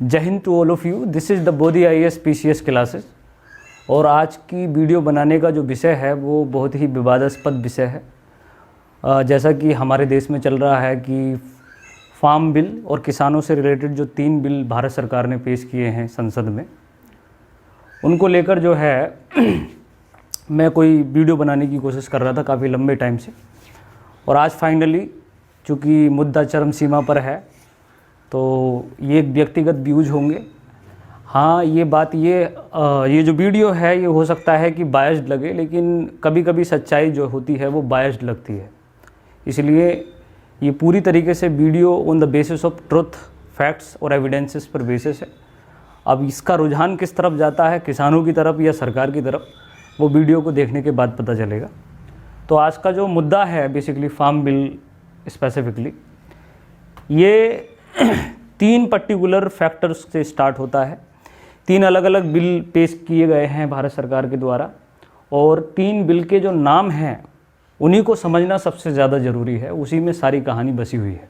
जय हिंद to all of you. This is the Bodhi IAS PCS classes. और आज की वीडियो बनाने का जो विषय है वो बहुत ही विवादास्पद विषय है। जैसा कि हमारे देश में चल रहा है कि फार्म बिल और किसानों से रिलेटेड जो 3 बिल भारत सरकार ने पेश किए हैं संसद में, उनको लेकर जो है मैं कोई वीडियो बनाने की कोशिश कर रहा था काफ़ी लंबे टाइम से। और आज फाइनली चूँकि मुद्दा चरम सीमा पर है तो ये एक व्यक्तिगत व्यूज होंगे। हाँ, ये बात ये जो वीडियो है ये हो सकता है कि बायस्ड लगे, लेकिन कभी कभी सच्चाई जो होती है वो बायस्ड लगती है। इसलिए ये पूरी तरीके से video on the basis of truth, facts और एविडेंसेस पर बेसिस है। अब इसका रुझान किस तरफ जाता है, किसानों की तरफ या सरकार की तरफ, वो वीडियो को देखने के बाद पता चलेगा। तो आज का जो मुद्दा है बेसिकली फार्म बिल स्पेसिफिकली, ये 3 पर्टिकुलर फैक्टर्स से स्टार्ट होता है। 3 अलग अलग बिल पेश किए गए हैं भारत सरकार के द्वारा, और 3 बिल के जो नाम हैं उन्हीं को समझना सबसे ज़्यादा ज़रूरी है। उसी में सारी कहानी बसी हुई है,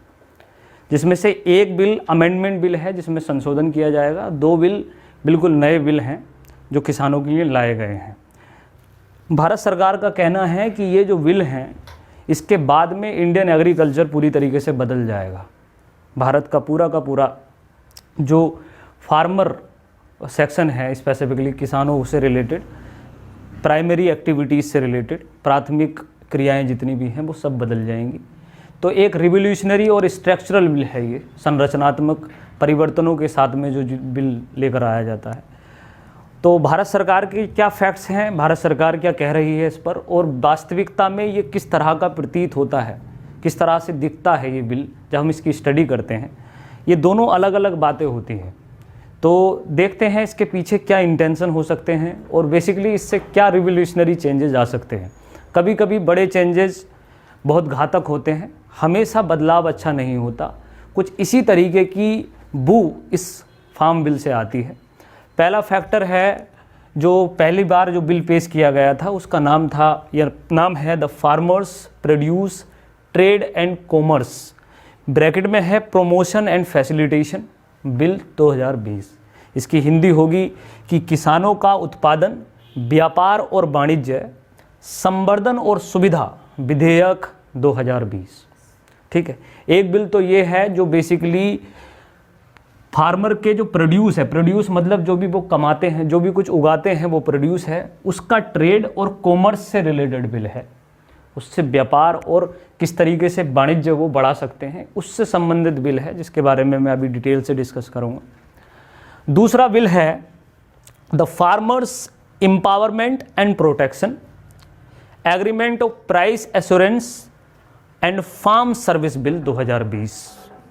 जिसमें से एक बिल अमेंडमेंट बिल है जिसमें संशोधन किया जाएगा। 2 बिल बिल्कुल नए बिल हैं जो किसानों के लिए लाए गए हैं। भारत सरकार का कहना है कि ये जो बिल हैं इसके बाद में इंडियन एग्रीकल्चर पूरी तरीके से बदल जाएगा। भारत का पूरा जो फार्मर सेक्शन है, स्पेसिफिकली किसानों से रिलेटेड, प्राइमरी एक्टिविटीज़ से रिलेटेड प्राथमिक क्रियाएं जितनी भी हैं वो सब बदल जाएंगी। तो एक रिवोल्यूशनरी और स्ट्रक्चरल बिल है ये, संरचनात्मक परिवर्तनों के साथ में जो बिल लेकर आया जाता है। तो भारत सरकार के क्या फैक्ट्स हैं, भारत सरकार क्या कह रही है इस पर, और वास्तविकता में ये किस तरह का प्रतीत होता है, किस तरह से दिखता है ये बिल जब हम इसकी स्टडी करते हैं, ये दोनों अलग अलग बातें होती हैं। तो देखते हैं इसके पीछे क्या इंटेंशन हो सकते हैं और बेसिकली इससे क्या रिवोल्यूशनरी चेंजेस आ सकते हैं। कभी कभी बड़े चेंजेस बहुत घातक होते हैं, हमेशा बदलाव अच्छा नहीं होता। कुछ इसी तरीके की बू इस फार्म बिल से आती है। पहला फैक्टर है, जो पहली बार जो बिल पेश किया गया था उसका नाम है the farmers produce trade and commerce, bracket में है प्रमोशन एंड फैसिलिटेशन बिल 2020। इसकी हिंदी होगी कि किसानों का उत्पादन, व्यापार और वाणिज्य, संवर्धन और सुविधा विधेयक 2020। ठीक है, एक बिल तो ये है जो बेसिकली फार्मर के जो प्रोड्यूस है, प्रोड्यूस मतलब जो भी वो कमाते हैं, जो भी कुछ उगाते हैं वो प्रोड्यूस है, उसका ट्रेड और कॉमर्स से रिलेटेड बिल है। उससे व्यापार और किस तरीके से वाणिज्य वो बढ़ा सकते हैं उससे संबंधित बिल है, जिसके बारे में मैं अभी डिटेल से डिस्कस करूँगा। दूसरा बिल है the farmers empowerment and protection agreement of price assurance and farm service bill 2020,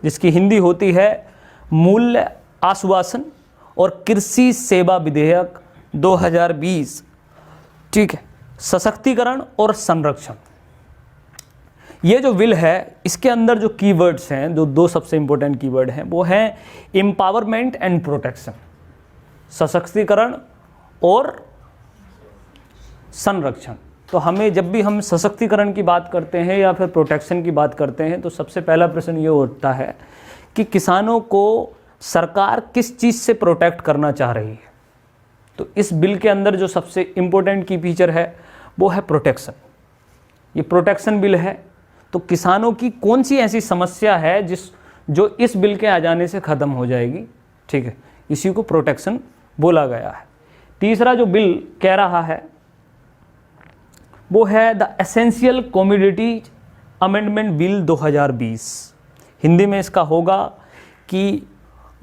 जिसकी हिंदी होती है मूल्य आश्वासन और कृषि सेवा विधेयक 2020। ठीक है, सशक्तिकरण और संरक्षण, ये जो बिल है इसके अंदर जो कीवर्ड्स हैं, जो 2 सबसे इंपॉर्टेंट कीवर्ड हैं, वो हैं एम्पावरमेंट एंड प्रोटेक्शन, सशक्तिकरण और संरक्षण। तो हमें जब भी हम सशक्तिकरण की बात करते हैं या फिर प्रोटेक्शन की बात करते हैं तो सबसे पहला प्रश्न ये उठता है कि किसानों को सरकार किस चीज़ से प्रोटेक्ट करना चाह रही है। तो इस बिल के अंदर जो सबसे इम्पोर्टेंट की फीचर है वो है प्रोटेक्शन। ये प्रोटेक्शन बिल है, तो किसानों की कौन सी ऐसी समस्या है जो इस बिल के आ जाने से ख़त्म हो जाएगी। ठीक है, इसी को प्रोटेक्शन बोला गया है। तीसरा जो बिल कह रहा है वो है the essential commodities amendment bill 2020। Hindi में इसका होगा कि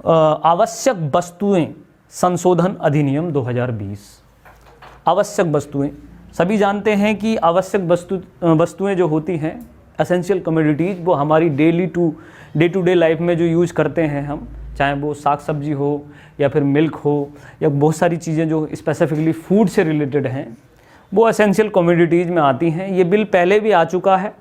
आवश्यक वस्तुएं संशोधन अधिनियम 2020। आवश्यक वस्तुएं, सभी जानते हैं कि आवश्यक वस्तुएं जो होती हैं, एसेंशियल कमोडिटीज़, वो हमारी डे टू डे लाइफ में जो यूज़ करते हैं हम, चाहे वो साग सब्जी हो या फिर मिल्क हो या बहुत सारी चीज़ें जो स्पेसिफिकली फूड से रिलेटेड हैं, वो एसेंशियल कमोडिटीज़ में आती हैं। ये बिल पहले भी आ चुका है,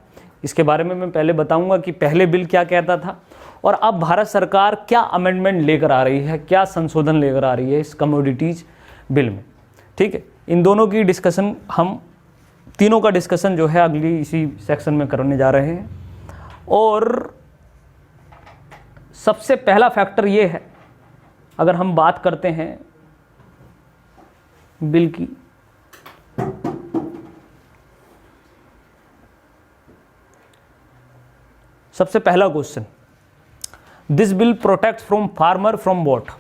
इसके बारे में मैं पहले बताऊंगा कि पहले बिल क्या कहता था और अब भारत सरकार क्या अमेंडमेंट लेकर आ रही है, क्या संशोधन लेकर आ रही है इस कमोडिटीज़ बिल में। ठीक है, इन दोनों की डिस्कशन, हम तीनों का डिस्कशन जो है अगली इसी सेक्शन में करने जा रहे हैं। और सबसे पहला फैक्टर ये है अगर हम बात करते हैं बिल की, सबसे पहला question, this bill protect from farmer from what,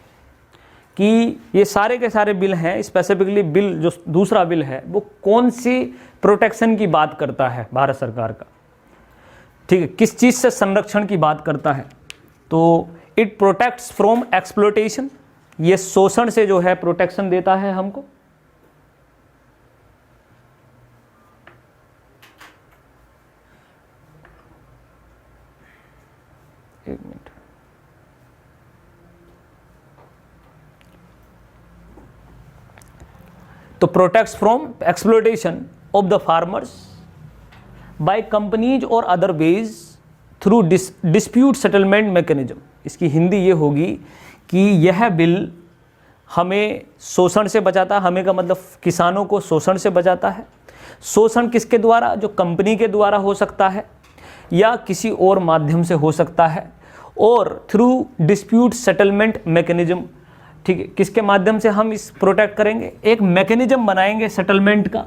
कि ये सारे के सारे बिल हैं, स्पेसिफिकली बिल जो दूसरा बिल है वो कौन सी प्रोटेक्शन की बात करता है भारत सरकार का, ठीक है, किस चीज़ से संरक्षण की बात करता है। तो इट प्रोटेक्ट्स फ्रॉम एक्सप्लोटेशन, ये शोषण से जो है प्रोटेक्शन देता है हमको। एक मिनट, तो protects from exploitation of the farmers by companies और other ways through dispute settlement mechanism. इसकी हिंदी ये होगी कि यह बिल हमें शोषण से बचाता है, हमें का मतलब किसानों को शोषण से बचाता है। शोषण किसके द्वारा, जो कंपनी के द्वारा हो सकता है या किसी और माध्यम से हो सकता है, और थ्रू डिस्प्यूट सेटलमेंट मैकेनिज्म, ठीक है, किसके माध्यम से हम इस प्रोटेक्ट करेंगे, एक मैकेनिज्म बनाएंगे सेटलमेंट का,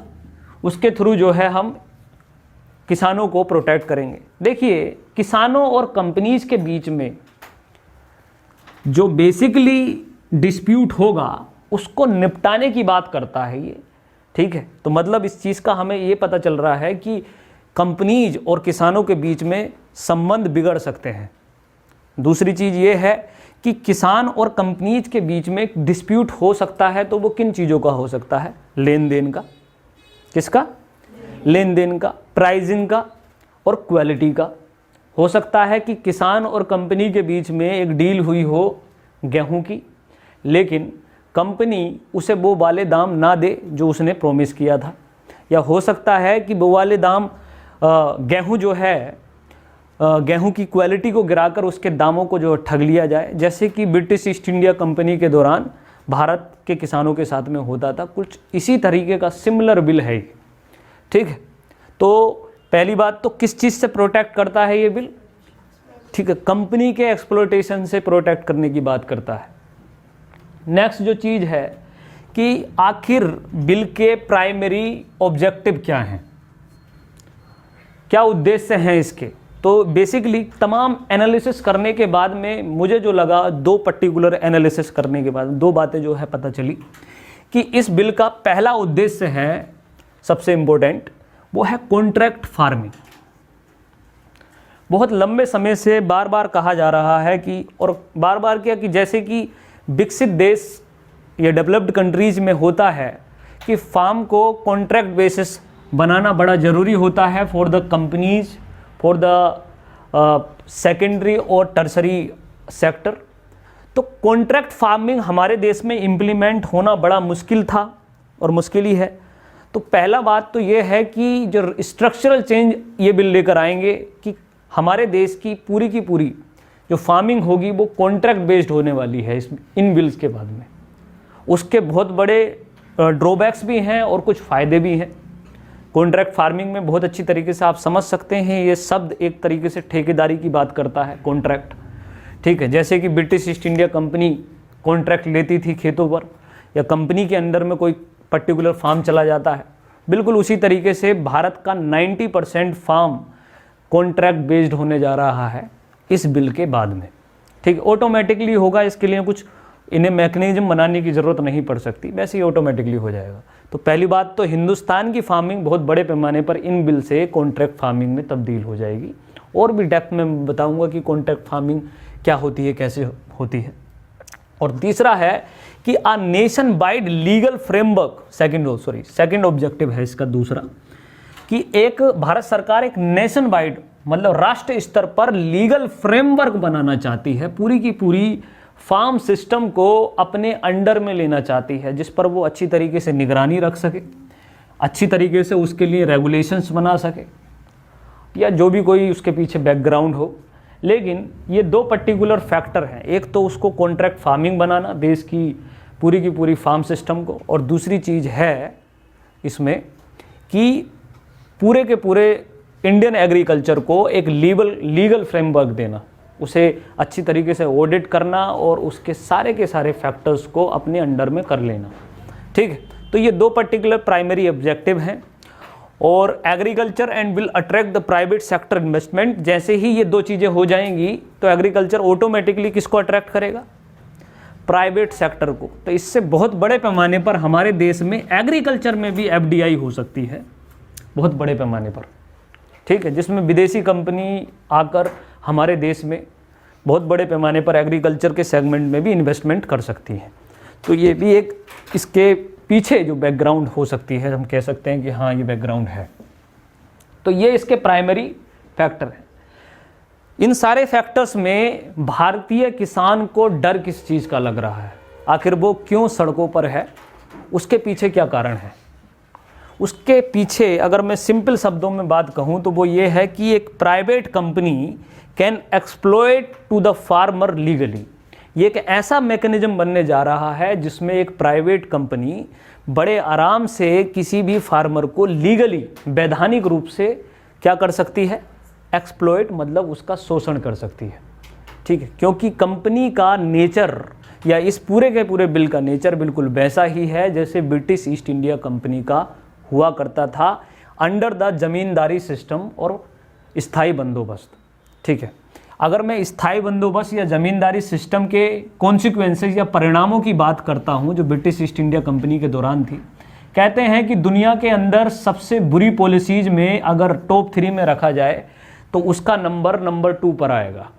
उसके थ्रू जो है हम किसानों को प्रोटेक्ट करेंगे। देखिए, किसानों और कंपनीज के बीच में जो बेसिकली डिस्प्यूट होगा उसको निपटाने की बात करता है ये, ठीक है। तो मतलब इस चीज़ का हमें ये पता चल रहा है कि कंपनीज और किसानों के बीच में संबंध बिगड़ सकते हैं। दूसरी चीज़ ये है कि किसान और कंपनीज के बीच में डिस्प्यूट हो सकता है, तो वो किन चीज़ों का हो सकता है, लेन देन का, किसका, लेन देन का, प्राइसिंग का और क्वालिटी का। हो सकता है कि किसान और कंपनी के बीच में एक डील हुई हो गेहूं की, लेकिन कंपनी उसे वो वाले दाम ना दे जो उसने प्रॉमिस किया था, या हो सकता है कि वो वाले दाम गेहूं जो है गेहूं की क्वालिटी को गिराकर उसके दामों को जो ठग लिया जाए, जैसे कि ब्रिटिश ईस्ट इंडिया कंपनी के दौरान भारत के किसानों के साथ में होता था। कुछ इसी तरीके का सिमिलर बिल है, ठीक है। तो पहली बात तो किस चीज़ से प्रोटेक्ट करता है ये बिल, ठीक है, कंपनी के एक्सप्लॉयटेशन से प्रोटेक्ट करने की बात करता है। नेक्स्ट जो चीज़ है कि आखिर बिल के प्राइमरी ऑब्जेक्टिव क्या हैं, क्या उद्देश्य हैं इसके। तो बेसिकली तमाम एनालिसिस करने के बाद में मुझे जो लगा, दो पर्टिकुलर एनालिसिस करने के बाद दो बातें जो है पता चली कि इस बिल का पहला उद्देश्य है, सबसे इम्पोर्टेंट, वो है कॉन्ट्रैक्ट फार्मिंग। बहुत लंबे समय से बार बार कहा जा रहा है कि, और बार बार क्या, कि जैसे कि विकसित देश या डेवलप्ड कंट्रीज में होता है कि फार्म को कॉन्ट्रैक्ट बेसिस बनाना बड़ा ज़रूरी होता है for the companies, for the secondary और टर्सरी सेक्टर। तो कॉन्ट्रैक्ट फार्मिंग हमारे देश में इम्प्लीमेंट होना बड़ा मुश्किल था और मुश्किल ही है। तो पहला बात तो ये है कि जो स्ट्रक्चरल चेंज ये बिल लेकर आएंगे कि हमारे देश की पूरी जो फार्मिंग होगी वो कॉन्ट्रैक्ट बेस्ड होने वाली है इन बिल्स के बाद में। उसके बहुत बड़े ड्रॉबैक्स भी हैं और कुछ फ़ायदे भी हैं। कॉन्ट्रैक्ट फार्मिंग में बहुत अच्छी तरीके से आप समझ सकते हैं, ये शब्द एक तरीके से ठेकेदारी की बात करता है, कॉन्ट्रैक्ट, ठीक है। जैसे कि British east India company contract लेती थी खेतों पर, या कंपनी के अंडर में कोई पर्टिकुलर फार्म चला जाता है, बिल्कुल उसी तरीके से भारत का 90% फार्म कॉन्ट्रैक्ट बेस्ड होने जा रहा है इस बिल के बाद में, ठीक है। ऑटोमेटिकली होगा, इसके लिए कुछ इन्हें मैकेनिज्म बनाने की ज़रूरत नहीं पड़ सकती, वैसे ही ऑटोमेटिकली हो जाएगा। तो पहली बात तो हिंदुस्तान की फार्मिंग बहुत बड़े पैमाने पर इन बिल से कॉन्ट्रैक्ट फार्मिंग में तब्दील हो जाएगी। और भी डेप्थ में बताऊंगा कि कॉन्ट्रैक्ट फार्मिंग क्या होती है, कैसे होती है। और तीसरा है कि a nationwide legal framework, second objective है इसका दूसरा, कि एक भारत सरकार एक नेशन वाइड मतलब राष्ट्र स्तर पर लीगल फ्रेमवर्क बनाना चाहती है, पूरी की पूरी फार्म सिस्टम को अपने अंडर में लेना चाहती है, जिस पर वो अच्छी तरीके से निगरानी रख सके, अच्छी तरीके से उसके लिए रेगुलेशंस बना सके, या जो भी कोई उसके पीछे बैकग्राउंड हो। लेकिन ये दो पर्टिकुलर फैक्टर हैं, एक तो उसको कॉन्ट्रैक्ट फार्मिंग बनाना देश की पूरी फार्म सिस्टम को, और दूसरी चीज़ है इसमें कि पूरे के पूरे इंडियन एग्रीकल्चर को एक लीगल फ्रेमवर्क देना, उसे अच्छी तरीके से ऑडिट करना और उसके सारे के सारे फैक्टर्स को अपने अंडर में कर लेना। ठीक है, तो ये 2 पर्टिकुलर प्राइमरी ऑब्जेक्टिव हैं। और agriculture and will attract the private sector investment, जैसे ही ये 2 चीज़ें हो जाएंगी तो एग्रीकल्चर ऑटोमेटिकली किसको अट्रैक्ट करेगा? प्राइवेट सेक्टर को। तो इससे बहुत बड़े पैमाने पर हमारे देश में एग्रीकल्चर में भी FDI हो सकती है, बहुत बड़े पैमाने पर। ठीक है, जिसमें विदेशी कंपनी आकर हमारे देश में बहुत बड़े पैमाने पर एग्रीकल्चर के सेगमेंट में भी इन्वेस्टमेंट कर सकती है। तो ये भी एक इसके पीछे जो बैकग्राउंड हो सकती है, हम कह सकते हैं कि हाँ ये बैकग्राउंड है। तो ये इसके प्राइमरी फैक्टर हैं। इन सारे फैक्टर्स में भारतीय किसान को डर किस चीज़ का लग रहा है? आखिर वो क्यों सड़कों पर है? उसके पीछे क्या कारण है? उसके पीछे अगर मैं सिंपल शब्दों में बात कहूँ तो वो ये है कि एक private company can exploit to the farmer legally. ये एक ऐसा मैकेनिज्म बनने जा रहा है जिसमें एक प्राइवेट कंपनी बड़े आराम से किसी भी फार्मर को लीगली, वैधानिक रूप से क्या कर सकती है? एक्सप्लॉइट, मतलब उसका शोषण कर सकती है। ठीक है, क्योंकि कंपनी का नेचर या इस पूरे के पूरे बिल का नेचर बिल्कुल वैसा ही है जैसे ब्रिटिश ईस्ट इंडिया कंपनी का हुआ करता था, अंडर द जमींदारी सिस्टम और स्थायी बंदोबस्त। ठीक है, अगर मैं स्थायी बंदोबस्त या ज़मींदारी सिस्टम के कॉन्सिक्वेंसेस या परिणामों की बात करता हूं जो ब्रिटिश ईस्ट इंडिया कंपनी के दौरान थी, कहते हैं कि दुनिया के अंदर सबसे बुरी पॉलिसीज़ में अगर टॉप 3 में रखा जाए तो उसका नंबर 2 पर आएगा।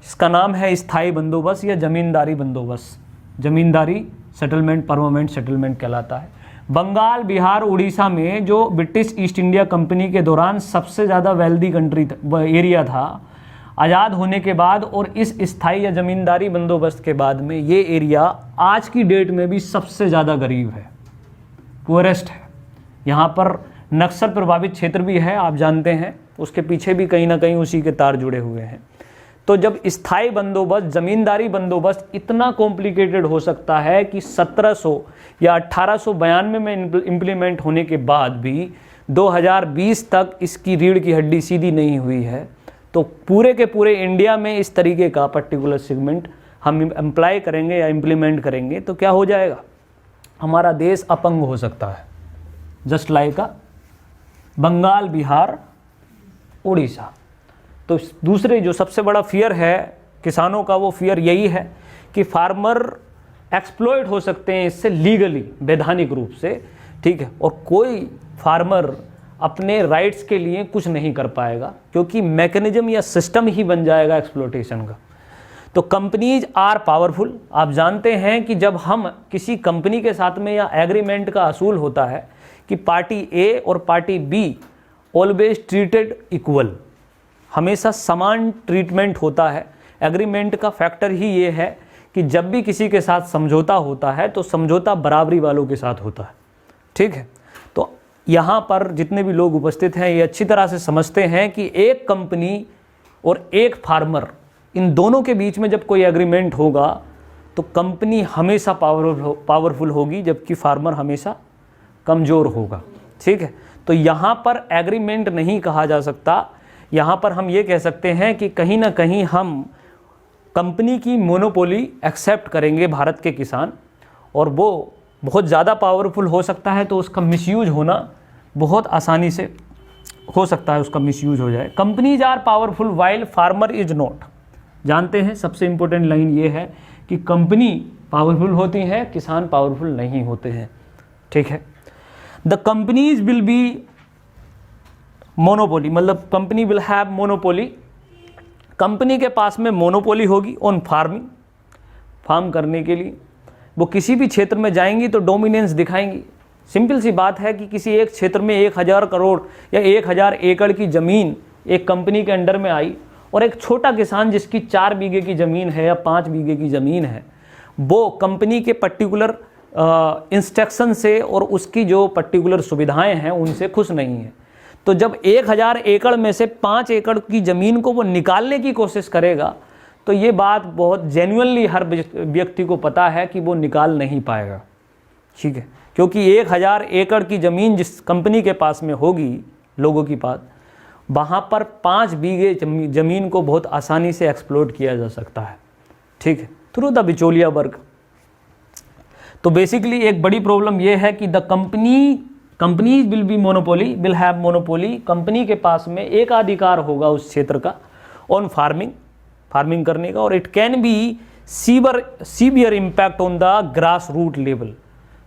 इसका नाम है स्थायी बंदोबस्त या ज़मींदारी बंदोबस्त। ज़मींदारी सेटलमेंट, परमानेंट सेटलमेंट कहलाता है। बंगाल, बिहार, उड़ीसा में जो ब्रिटिश ईस्ट इंडिया कंपनी के दौरान सबसे ज़्यादा वेल्दी कंट्री एरिया था, आज़ाद होने के बाद और इस स्थायी या ज़मींदारी बंदोबस्त के बाद में ये एरिया आज की डेट में भी सबसे ज़्यादा गरीब है, पुअरेस्ट है। यहाँ पर नक्सल प्रभावित क्षेत्र भी है, आप जानते हैं, उसके पीछे भी कहीं ना कहीं उसी के तार जुड़े हुए हैं। तो जब स्थायी बंदोबस्त, ज़मींदारी बंदोबस्त इतना कॉम्प्लिकेटेड हो सकता है कि 1700 या 1892 में इम्प्लीमेंट होने के बाद भी 2020 तक इसकी रीढ़ की हड्डी सीधी नहीं हुई है, तो पूरे के पूरे इंडिया में इस तरीके का पर्टिकुलर सेगमेंट हम अप्लाई करेंगे या इम्प्लीमेंट करेंगे तो क्या हो जाएगा? हमारा देश अपंग हो सकता है, जस्ट लाइक बंगाल, बिहार, उड़ीसा। तो दूसरे जो सबसे बड़ा फियर है किसानों का, वो फियर यही है कि फार्मर एक्सप्लॉइट हो सकते हैं इससे लीगली, वैधानिक रूप से। ठीक है, और कोई फार्मर अपने राइट्स के लिए कुछ नहीं कर पाएगा क्योंकि मैकेनिज्म या सिस्टम ही बन जाएगा एक्सप्लॉइटेशन का। तो कंपनीज आर पावरफुल। आप जानते हैं कि जब हम किसी कंपनी के साथ में या एग्रीमेंट का असूल होता है कि पार्टी ए और party be always treated equal, हमेशा समान ट्रीटमेंट होता है। एग्रीमेंट का फैक्टर ही ये है कि जब भी किसी के साथ समझौता होता है तो समझौता बराबरी वालों के साथ होता है। ठीक है, तो यहाँ पर जितने भी लोग उपस्थित हैं ये अच्छी तरह से समझते हैं कि एक कंपनी और एक फार्मर, इन दोनों के बीच में जब कोई एग्रीमेंट होगा तो कंपनी हमेशा पावरफुल होगी जबकि फार्मर हमेशा कमज़ोर होगा। ठीक है, तो यहाँ पर एग्रीमेंट नहीं कहा जा सकता, यहाँ पर हम ये कह सकते हैं कि कहीं ना कहीं हम कंपनी की मोनोपोली एक्सेप्ट करेंगे भारत के किसान, और वो बहुत ज़्यादा पावरफुल हो सकता है तो उसका मिसयूज होना बहुत आसानी से हो सकता है, उसका मिसयूज हो जाए। Companies are powerful while farmer is not. जानते हैं सबसे इम्पोर्टेंट लाइन ये है कि कंपनी पावरफुल होती है, किसान पावरफुल नहीं होते हैं। ठीक है, the companies will be monopoly, मतलब company will have monopoly. Company के पास में मोनोपोली होगी ऑन फार्मिंग, फार्म करने के लिए। वो किसी भी क्षेत्र में जाएंगी तो डोमिनेंस दिखाएंगी। सिंपल सी बात है कि किसी एक क्षेत्र में 1000 करोड़ या 1000 एकड़ की ज़मीन एक कंपनी के अंडर में आई और एक छोटा किसान जिसकी 4 बीघे की ज़मीन है या 5 बीघे की ज़मीन है, वो कंपनी के पर्टिकुलर इंस्ट्रक्शन से और उसकी जो पर्टिकुलर सुविधाएं हैं उनसे खुश नहीं है। तो जब 1000 एकड़ में से 5 एकड़ की ज़मीन को वो निकालने की कोशिश करेगा तो ये बात बहुत जेन्युइनली हर व्यक्ति को पता है कि वो निकाल नहीं पाएगा। ठीक है, क्योंकि 1000 एकड़ की ज़मीन जिस कंपनी के पास में होगी, लोगों के पास, वहाँ पर 5 बीघे ज़मीन को बहुत आसानी से एक्सप्लोट किया जा सकता है, ठीक है, थ्रू द बिचौलिया वर्ग। तो बेसिकली एक बड़ी प्रॉब्लम ये है कि the companies will be monopoly, will have monopoly, company के पास में एक अधिकार होगा उस क्षेत्र का ऑन फार्मिंग करने का, और it can be severe impact on the grass root level.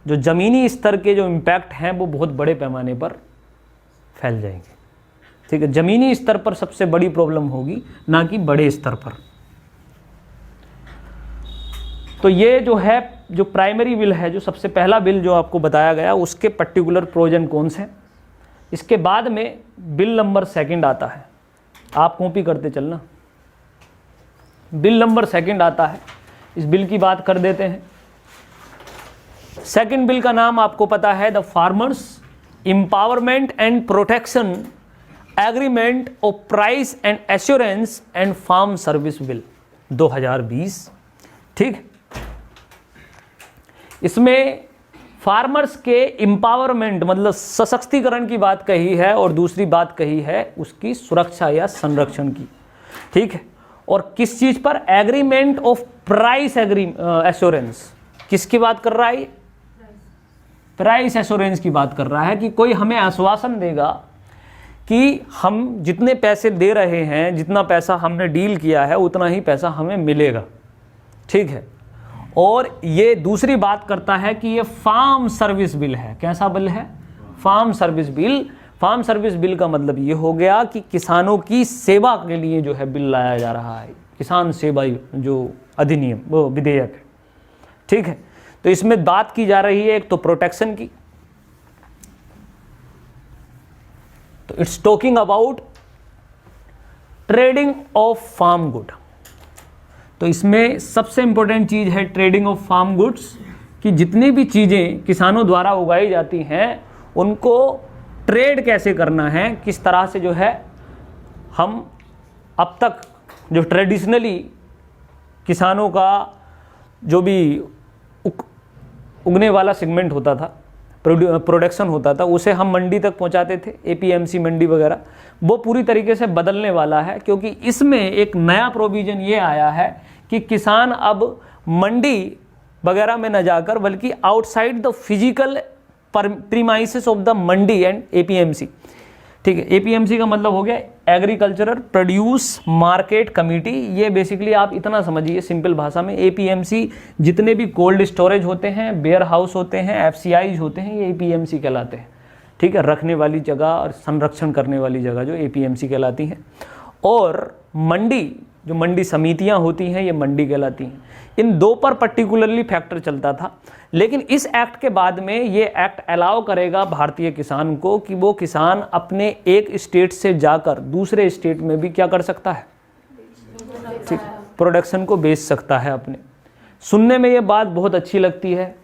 जो ज़मीनी स्तर के जो इम्पैक्ट हैं वो बहुत बड़े पैमाने पर फैल जाएंगे, ठीक है। ज़मीनी स्तर पर सबसे बड़ी प्रॉब्लम होगी, ना कि बड़े स्तर पर। तो ये जो है, जो प्राइमरी बिल है, जो सबसे पहला बिल जो आपको बताया गया, उसके पर्टिकुलर प्रोज एंड कॉन्स हैं। इसके बाद में बिल नंबर 2 आता है, आप कॉपी करते चलना। बिल नंबर 2 आता है, इस बिल की बात कर देते हैं। 2nd बिल का नाम आपको पता है, the farmers empowerment and protection agreement of price and assurance and farm service bill 2020, ठीक। इसमें फार्मर्स के एम्पावरमेंट मतलब सशक्तिकरण की बात कही है, और दूसरी बात कही है उसकी सुरक्षा या संरक्षण की, ठीक है। और किस चीज पर? Agreement of price assurance. किसकी बात कर रहा है? प्राइस एश्योरेंस की बात कर रहा है कि कोई हमें आश्वासन देगा कि हम जितने पैसे दे रहे हैं, जितना पैसा हमने डील किया है, उतना ही पैसा हमें मिलेगा, ठीक है। और ये दूसरी बात करता है कि ये फार्म सर्विस बिल है। कैसा बिल है? Farm service bill. Farm service bill का मतलब ये हो गया कि किसानों की सेवा के लिए जो है बिल लाया जा रहा है, किसान सेवा जो अधिनियम, वो विधेयक है, ठीक है। तो इसमें बात की जा रही है एक तो प्रोटेक्शन की, तो it's talking about trading of farm good. तो इसमें सबसे इंपॉर्टेंट चीज है ट्रेडिंग ऑफ फार्म गुड्स, कि जितनी भी चीजें किसानों द्वारा उगाई जाती हैं उनको ट्रेड कैसे करना है, किस तरह से जो है हम अब तक जो ट्रेडिशनली किसानों का जो भी उगने वाला सेगमेंट होता था, प्रोडक्शन होता था, उसे हम मंडी तक पहुंचाते थे, एपीएमसी मंडी वगैरह, वो पूरी तरीके से बदलने वाला है। क्योंकि इसमें एक नया प्रोविज़न ये आया है कि किसान अब मंडी वगैरह में न जाकर बल्कि outside the physical premises of the Mandi and APMC, ठीक है। एपीएमसी का मतलब हो गया एग्रीकल्चरल प्रोड्यूस मार्केट कमेटी। ये बेसिकली आप इतना समझिए सिंपल भाषा में, एपीएमसी जितने भी कोल्ड स्टोरेज होते हैं, वेयर हाउस होते हैं, एफसीआईज होते हैं, ये एपीएमसी कहलाते हैं, ठीक है। रखने वाली जगह और संरक्षण करने वाली जगह जो एपीएमसी कहलाती हैं। और मंडी, जो मंडी समितियां होती हैं, ये मंडी कहलाती हैं। इन दो पर पर्टिकुलरली फैक्टर चलता था, लेकिन इस एक्ट के बाद में ये एक्ट अलाउ करेगा भारतीय किसान को कि वो किसान अपने एक स्टेट से जाकर दूसरे स्टेट में भी क्या कर सकता है, ठीक, प्रोडक्शन को बेच सकता है अपने। सुनने में ये बात बहुत अच्छी लगती है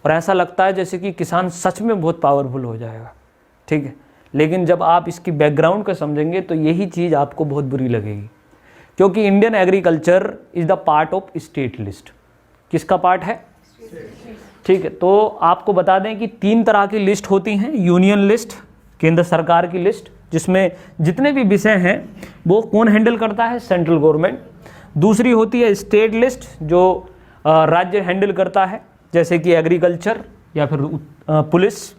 और ऐसा लगता है जैसे कि किसान सच में बहुत पावरफुल हो जाएगा, ठीक है। लेकिन जब आप इसकी बैकग्राउंड को समझेंगे तो यही चीज़ आपको बहुत बुरी लगेगी, क्योंकि Indian agriculture is the part of state list. किसका पार्ट है? ठीक है। तो आपको बता दें कि 3 तरह की लिस्ट होती हैं। यूनियन लिस्ट, केंद्र सरकार की लिस्ट, जिसमें जितने भी विषय हैं वो कौन हैंडल करता है? Central government. दूसरी होती है स्टेट लिस्ट, जो राज्य हैंडल करता है, जैसे कि एग्रीकल्चर या फिर पुलिस।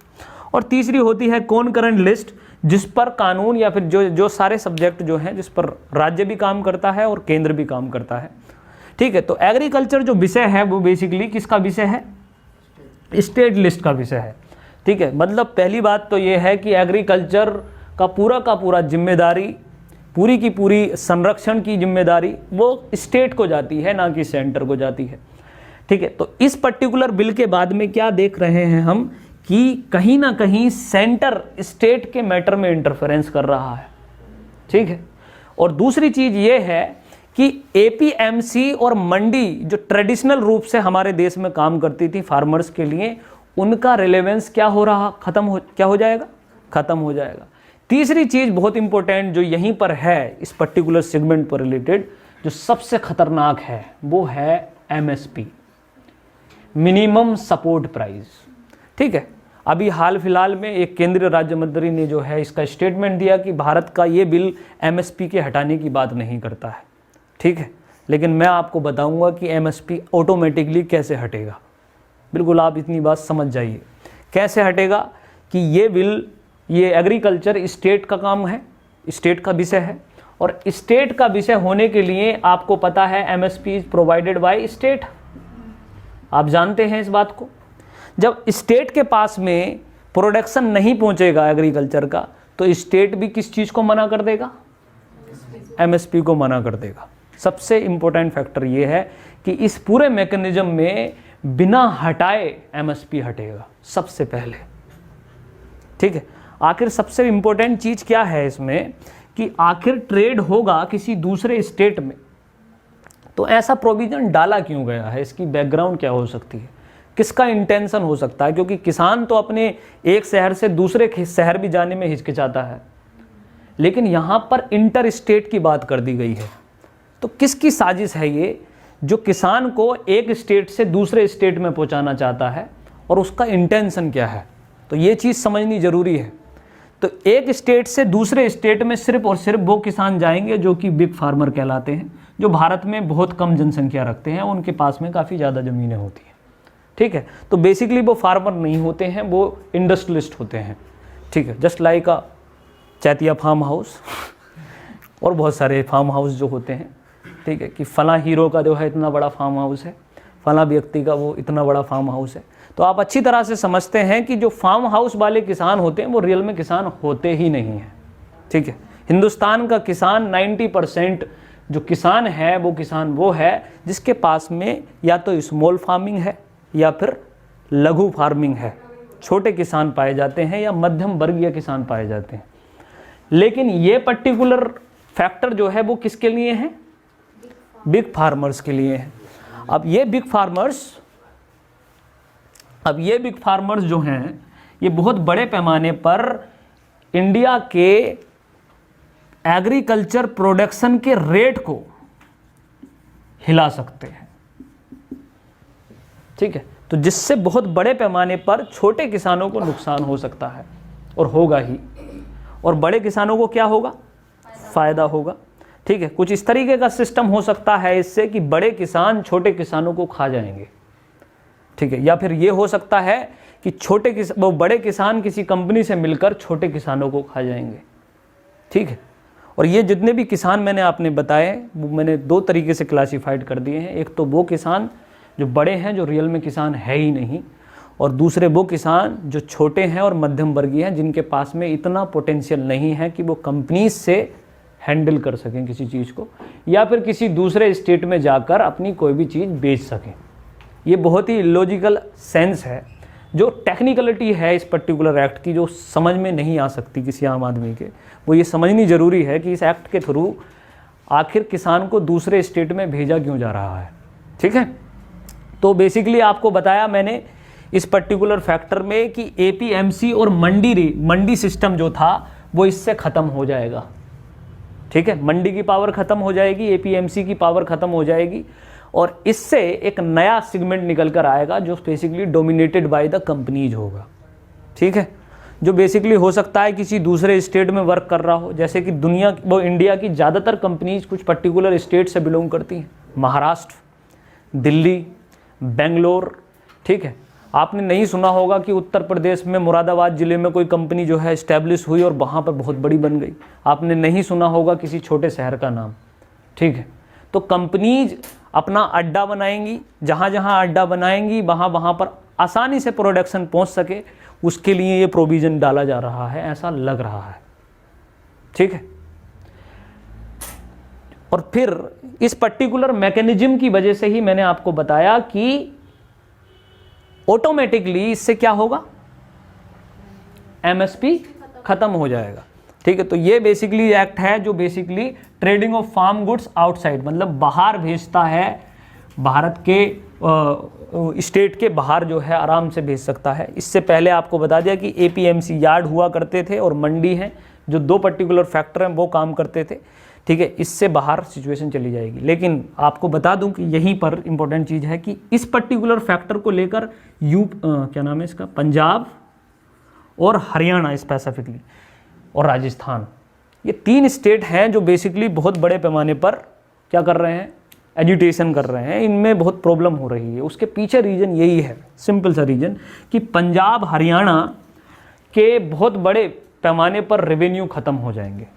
और तीसरी होती है कॉनकरेंट लिस्ट, जिस पर कानून या फिर जो सारे सब्जेक्ट जो हैं, जिस पर राज्य भी काम करता है और केंद्र भी काम करता है, ठीक है। तो एग्रीकल्चर जो विषय है वो बेसिकली किसका विषय है? स्टेट लिस्ट का विषय है, ठीक है। मतलब पहली बात तो ये है कि एग्रीकल्चर का पूरा जिम्मेदारी, पूरी की पूरी संरक्षण की जिम्मेदारी वो स्टेट को जाती है, ना कि सेंटर को जाती है, ठीक है। तो इस पर्टिकुलर बिल के बाद में क्या देख रहे हैं हम कि कहीं ना कहीं सेंटर स्टेट के मैटर में इंटरफेरेंस कर रहा है, ठीक है। और दूसरी चीज ये है कि एपीएमसी और मंडी जो ट्रेडिशनल रूप से हमारे देश में काम करती थी फार्मर्स के लिए, उनका रिलेवेंस क्या हो रहा, क्या हो जाएगा? खत्म हो जाएगा। तीसरी चीज बहुत इंपॉर्टेंट जो यहीं पर है, इस पर्टिकुलर सेगमेंट पर रिलेटेड, जो सबसे खतरनाक है, वो है एमएसपी, मिनिमम सपोर्ट प्राइस, ठीक है। अभी हाल फिलहाल में एक केंद्रीय राज्य मंत्री ने जो है इसका स्टेटमेंट दिया कि भारत का ये बिल एमएसपी के हटाने की बात नहीं करता है, ठीक है। लेकिन मैं आपको बताऊंगा कि एमएसपी ऑटोमेटिकली कैसे हटेगा। बिल्कुल आप इतनी बात समझ जाइए, कैसे हटेगा कि ये बिल, ये एग्रीकल्चर स्टेट का काम है, स्टेट का विषय है, और स्टेट का विषय होने के लिए आपको पता है MSP is provided by state. आप जानते हैं इस बात को। जब स्टेट के पास में प्रोडक्शन नहीं पहुंचेगा एग्रीकल्चर का, तो स्टेट भी किस चीज़ को मना कर देगा? एमएसपी को मना कर देगा। सबसे इंपॉर्टेंट फैक्टर ये है कि इस पूरे मैकेनिज्म में बिना हटाए एमएसपी हटेगा सबसे पहले, ठीक है। आखिर सबसे इंपॉर्टेंट चीज़ क्या है इसमें कि आखिर ट्रेड होगा किसी दूसरे स्टेट में, तो ऐसा प्रोविजन डाला क्यों गया है? इसकी बैकग्राउंड क्या हो सकती है? किसका इंटेंशन हो सकता है? क्योंकि किसान तो अपने एक शहर से दूसरे शहर भी जाने में हिचकिचाता है, लेकिन यहाँ पर इंटर स्टेट की बात कर दी गई है। तो किसकी साजिश है ये जो किसान को एक स्टेट से दूसरे स्टेट में पहुँचाना चाहता है, और उसका इंटेंशन क्या है? तो ये चीज़ समझनी ज़रूरी है। तो एक स्टेट से दूसरे स्टेट में सिर्फ और सिर्फ वो किसान जाएंगे जो कि बिग फार्मर कहलाते हैं, जो भारत में बहुत कम जनसंख्या रखते हैं, उनके पास में काफ़ी ज़्यादा ज़मीनें होती हैं, ठीक है। तो बेसिकली वो फार्मर नहीं होते हैं, वो इंडस्ट्रियलिस्ट होते हैं, ठीक है। जस्ट लाइक अ चैतिया फार्म हाउस और बहुत सारे फार्म हाउस जो होते हैं, ठीक है, कि फला हीरो का जो है इतना बड़ा फार्म हाउस है, फला व्यक्ति का वो इतना बड़ा फार्म हाउस है। तो आप अच्छी तरह से समझते हैं कि जो फार्म हाउस वाले किसान होते हैं वो रियल में किसान होते ही नहीं हैं, ठीक है। हिंदुस्तान का किसान 90% जो किसान है वो किसान वो है जिसके पास में या तो स्मॉल फार्मिंग है या फिर लघु फार्मिंग है, छोटे किसान पाए जाते हैं या मध्यम वर्गीय किसान पाए जाते हैं। लेकिन ये पर्टिकुलर फैक्टर जो है वो किसके लिए है? बिग फार्मर्स के लिए है। अब ये बिग फार्मर्स जो हैं ये बहुत बड़े पैमाने पर इंडिया के एग्रीकल्चर प्रोडक्शन के रेट को हिला सकते हैं, ठीक है। तो जिससे बहुत बड़े पैमाने पर छोटे किसानों को नुकसान हो सकता है, और होगा ही, और बड़े किसानों को क्या होगा? फायदा होगा, ठीक है। कुछ इस तरीके का सिस्टम हो सकता है इससे कि बड़े किसान छोटे किसानों को खा जाएंगे, ठीक है। या फिर ये हो सकता है कि वो बड़े किसान किसी कंपनी से मिलकर छोटे किसानों को खा जाएंगे, ठीक है। और ये जितने भी किसान मैंने आपने बताए वो मैंने दो तरीके से क्लासिफाइड कर दिए हैं। एक तो वो किसान जो बड़े हैं, जो रियल में किसान है ही नहीं, और दूसरे वो किसान जो छोटे हैं और मध्यम वर्गीय हैं, जिनके पास में इतना पोटेंशियल नहीं है कि वो कंपनीज से हैंडल कर सकें किसी चीज़ को, या फिर किसी दूसरे स्टेट में जाकर अपनी कोई भी चीज़ बेच सकें। ये बहुत ही लॉजिकल सेंस है, जो टेक्निकलिटी है इस पर्टिकुलर एक्ट की, जो समझ में नहीं आ सकती किसी आम आदमी के। वो ये समझनी ज़रूरी है कि इस एक्ट के थ्रू आखिर किसान को दूसरे स्टेट में भेजा क्यों जा रहा है, ठीक है। तो बेसिकली आपको बताया मैंने इस पर्टिकुलर फैक्टर में कि एपीएमसी और मंडी सिस्टम जो था वो इससे ख़त्म हो जाएगा, ठीक है। मंडी की पावर ख़त्म हो जाएगी, एपीएमसी की पावर ख़त्म हो जाएगी, और इससे एक नया सेगमेंट निकल कर आएगा जो basically dominated by the companies होगा, ठीक है। जो बेसिकली हो सकता है किसी दूसरे स्टेट में वर्क कर रहा हो, जैसे कि इंडिया की ज़्यादातर कंपनीज कुछ पर्टिकुलर स्टेट से बिलोंग करती हैं, महाराष्ट्र, दिल्ली, बेंगलोर, ठीक है। आपने नहीं सुना होगा कि उत्तर प्रदेश में मुरादाबाद ज़िले में कोई कंपनी जो है इस्टेब्लिश हुई और वहाँ पर बहुत बड़ी बन गई। आपने नहीं सुना होगा किसी छोटे शहर का नाम, ठीक है। तो कंपनीज अपना अड्डा बनाएंगी, जहाँ जहाँ अड्डा बनाएंगी वहाँ पर आसानी से प्रोडक्शन पहुँच सके, उसके लिए ये प्रोविज़न डाला जा रहा है, ऐसा लग रहा है, ठीक है। और फिर इस पर्टिकुलर मैकेनिज्म की वजह से ही मैंने आपको बताया कि ऑटोमेटिकली इससे क्या होगा? एमएसपी खत्म हो जाएगा, ठीक है। तो ये बेसिकली एक्ट है जो basically trading of farm goods outside, मतलब बाहर भेजता है, भारत के स्टेट के बाहर जो है आराम से भेज सकता है। इससे पहले आपको बता दिया कि एपीएमसी यार्ड हुआ करते थे और मंडी हैं, जो दो पर्टिकुलर फैक्टर हैं वो काम करते थे, ठीक है। इससे बाहर सिचुएशन चली जाएगी। लेकिन आपको बता दूं कि यहीं पर इंपॉर्टेंट चीज़ है कि इस पर्टिकुलर फैक्टर को लेकर क्या नाम है इसका, पंजाब और हरियाणा स्पेसिफिकली और राजस्थान, ये 3 स्टेट हैं जो बेसिकली बहुत बड़े पैमाने पर क्या कर रहे हैं, एजिटेशन कर रहे हैं, इनमें बहुत प्रॉब्लम हो रही है। उसके पीछे रीज़न यही है, सिंपल सा रीज़न, कि पंजाब हरियाणा के बहुत बड़े पैमाने पर रेवेन्यू ख़त्म हो जाएंगे।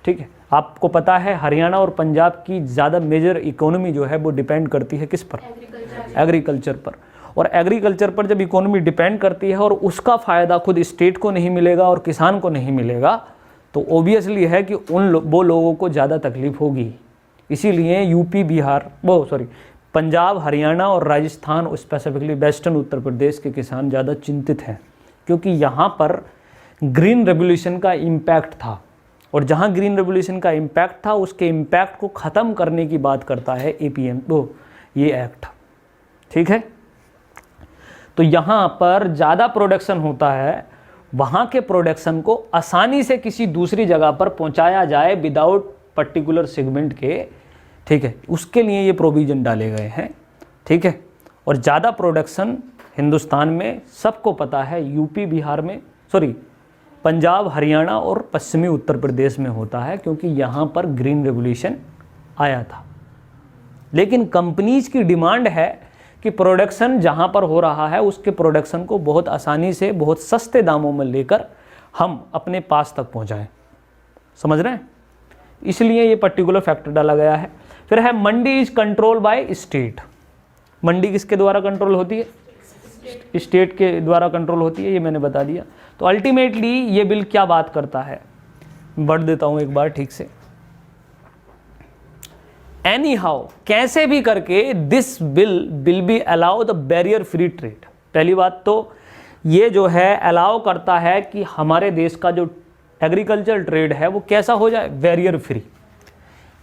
ठीक है, आपको पता है हरियाणा और पंजाब की ज़्यादा मेजर इकोनॉमी जो है वो डिपेंड करती है किस पर, एग्रीकल्चर पर। और एग्रीकल्चर पर जब इकोनॉमी डिपेंड करती है और उसका फ़ायदा खुद स्टेट को नहीं मिलेगा और किसान को नहीं मिलेगा, तो ओबियसली है कि वो लोगों को ज़्यादा तकलीफ होगी। इसीलिए यूपी बिहार पंजाब हरियाणा और राजस्थान स्पेसिफिकली वेस्टर्न उत्तर प्रदेश के किसान ज़्यादा चिंतित हैं, क्योंकि यहाँ पर ग्रीन रेवोल्यूशन का इम्पैक्ट था, और जहाँ ग्रीन रेवोल्यूशन का इम्पैक्ट था उसके इम्पैक्ट को ख़त्म करने की बात करता है ये एक्ट। ठीक है, तो यहाँ पर ज़्यादा प्रोडक्शन होता है, वहाँ के प्रोडक्शन को आसानी से किसी दूसरी जगह पर पहुँचाया जाए विदाउट पर्टिकुलर सेगमेंट के। ठीक है, उसके लिए ये प्रोविज़न डाले गए हैं। ठीक है, और ज़्यादा प्रोडक्शन हिंदुस्तान में सबको पता है यूपी बिहार में पंजाब हरियाणा और पश्चिमी उत्तर प्रदेश में होता है, क्योंकि यहाँ पर ग्रीन रेवोल्यूशन आया था। लेकिन कंपनीज की डिमांड है कि प्रोडक्शन जहाँ पर हो रहा है उसके प्रोडक्शन को बहुत आसानी से बहुत सस्ते दामों में लेकर हम अपने पास तक पहुँचाएँ। समझ रहे हैं, इसलिए ये पर्टिकुलर फैक्टर डाला गया है। फिर है मंडी इज कंट्रोल बाय स्टेट। मंडी किसके द्वारा कंट्रोल होती है, स्टेट के द्वारा कंट्रोल होती है, ये मैंने बता दिया। तो अल्टीमेटली ये बिल क्या बात करता है, बढ़ देता हूं एक बार ठीक से। एनी हाउ, कैसे भी करके this bill will be allow the barrier free trade. पहली बात तो ये जो है अलाउ करता है कि हमारे देश का जो एग्रीकल्चर ट्रेड है वो कैसा हो जाए, बैरियर फ्री।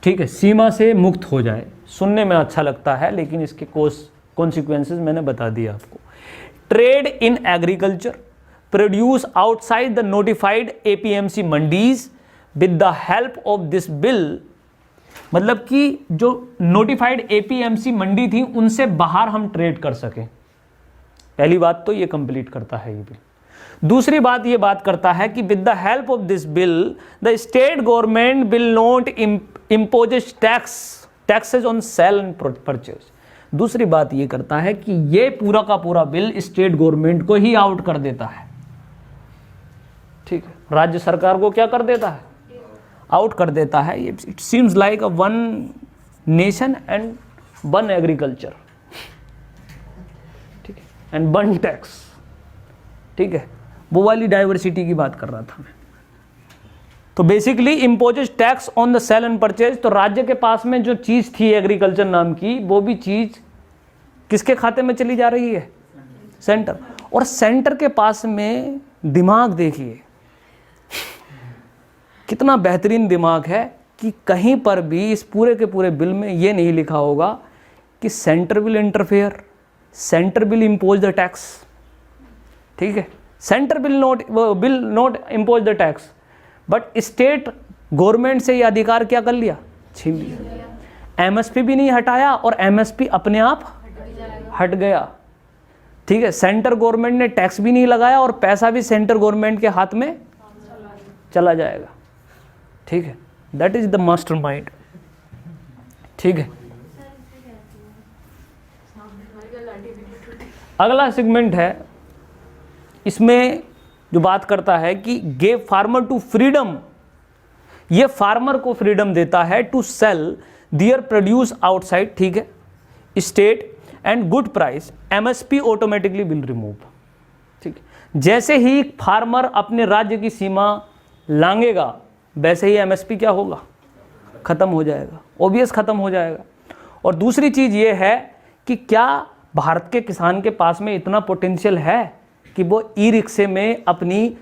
ठीक है, सीमा से मुक्त हो जाए। सुनने में अच्छा लगता है लेकिन इसके कॉन्सिक्वेंसेस मैंने बता दिया आपको। Trade in agriculture produce outside the notified APMC mandis with the help of this bill, मतलब कि जो नोटिफाइड एपीएमसी मंडी थी उनसे बाहर हम ट्रेड कर सकें। पहली बात तो ये कंप्लीट करता है ये बिल। दूसरी बात ये बात करता है कि with the help of this bill the state government will not impose taxes on sale and purchase. दूसरी बात ये करता है कि ये पूरा का पूरा बिल स्टेट गवर्नमेंट को ही आउट कर देता है। ठीक है, राज्य सरकार को क्या कर देता है, आउट कर देता है। It seems like a one nation and one agriculture, ठीक है, एंड वन टैक्स। ठीक है, वो वाली डाइवर्सिटी की बात कर रहा था मैं। तो basically imposes tax on the sale and purchase. तो राज्य के पास में जो चीज़ थी एग्रीकल्चर नाम की, वो भी चीज़ किसके खाते में चली जा रही है, सेंटर। और सेंटर के पास में दिमाग देखिए कितना बेहतरीन दिमाग है कि कहीं पर भी इस पूरे के पूरे बिल में ये नहीं लिखा होगा कि centre will interfere, centre will impose the tax. ठीक है, centre will not impose the tax, but state government से ये अधिकार क्या कर लिया, छीन लिया। एमएसपी भी नहीं हटाया और एमएसपी अपने आप हट गया। ठीक है, सेंटर गवर्नमेंट ने टैक्स भी नहीं लगाया और पैसा भी सेंटर गवर्नमेंट के हाथ में चला जाएगा। ठीक है, दैट इज द मास्टरमाइंड। ठीक है, अगला सेगमेंट है, इसमें जो बात करता है कि गिव फार्मर टू फ्रीडम। ये फार्मर को फ्रीडम देता है to sell their produce outside, ठीक है, state and good price, MSP automatically will remove. ठीक है, जैसे ही फार्मर अपने राज्य की सीमा लांघेगा वैसे ही एमएसपी क्या होगा, खत्म हो जाएगा, ओबियस खत्म हो जाएगा। और दूसरी चीज ये है कि क्या भारत के किसान के पास में इतना पोटेंशियल है कि वो ई रिक्शे में अपनी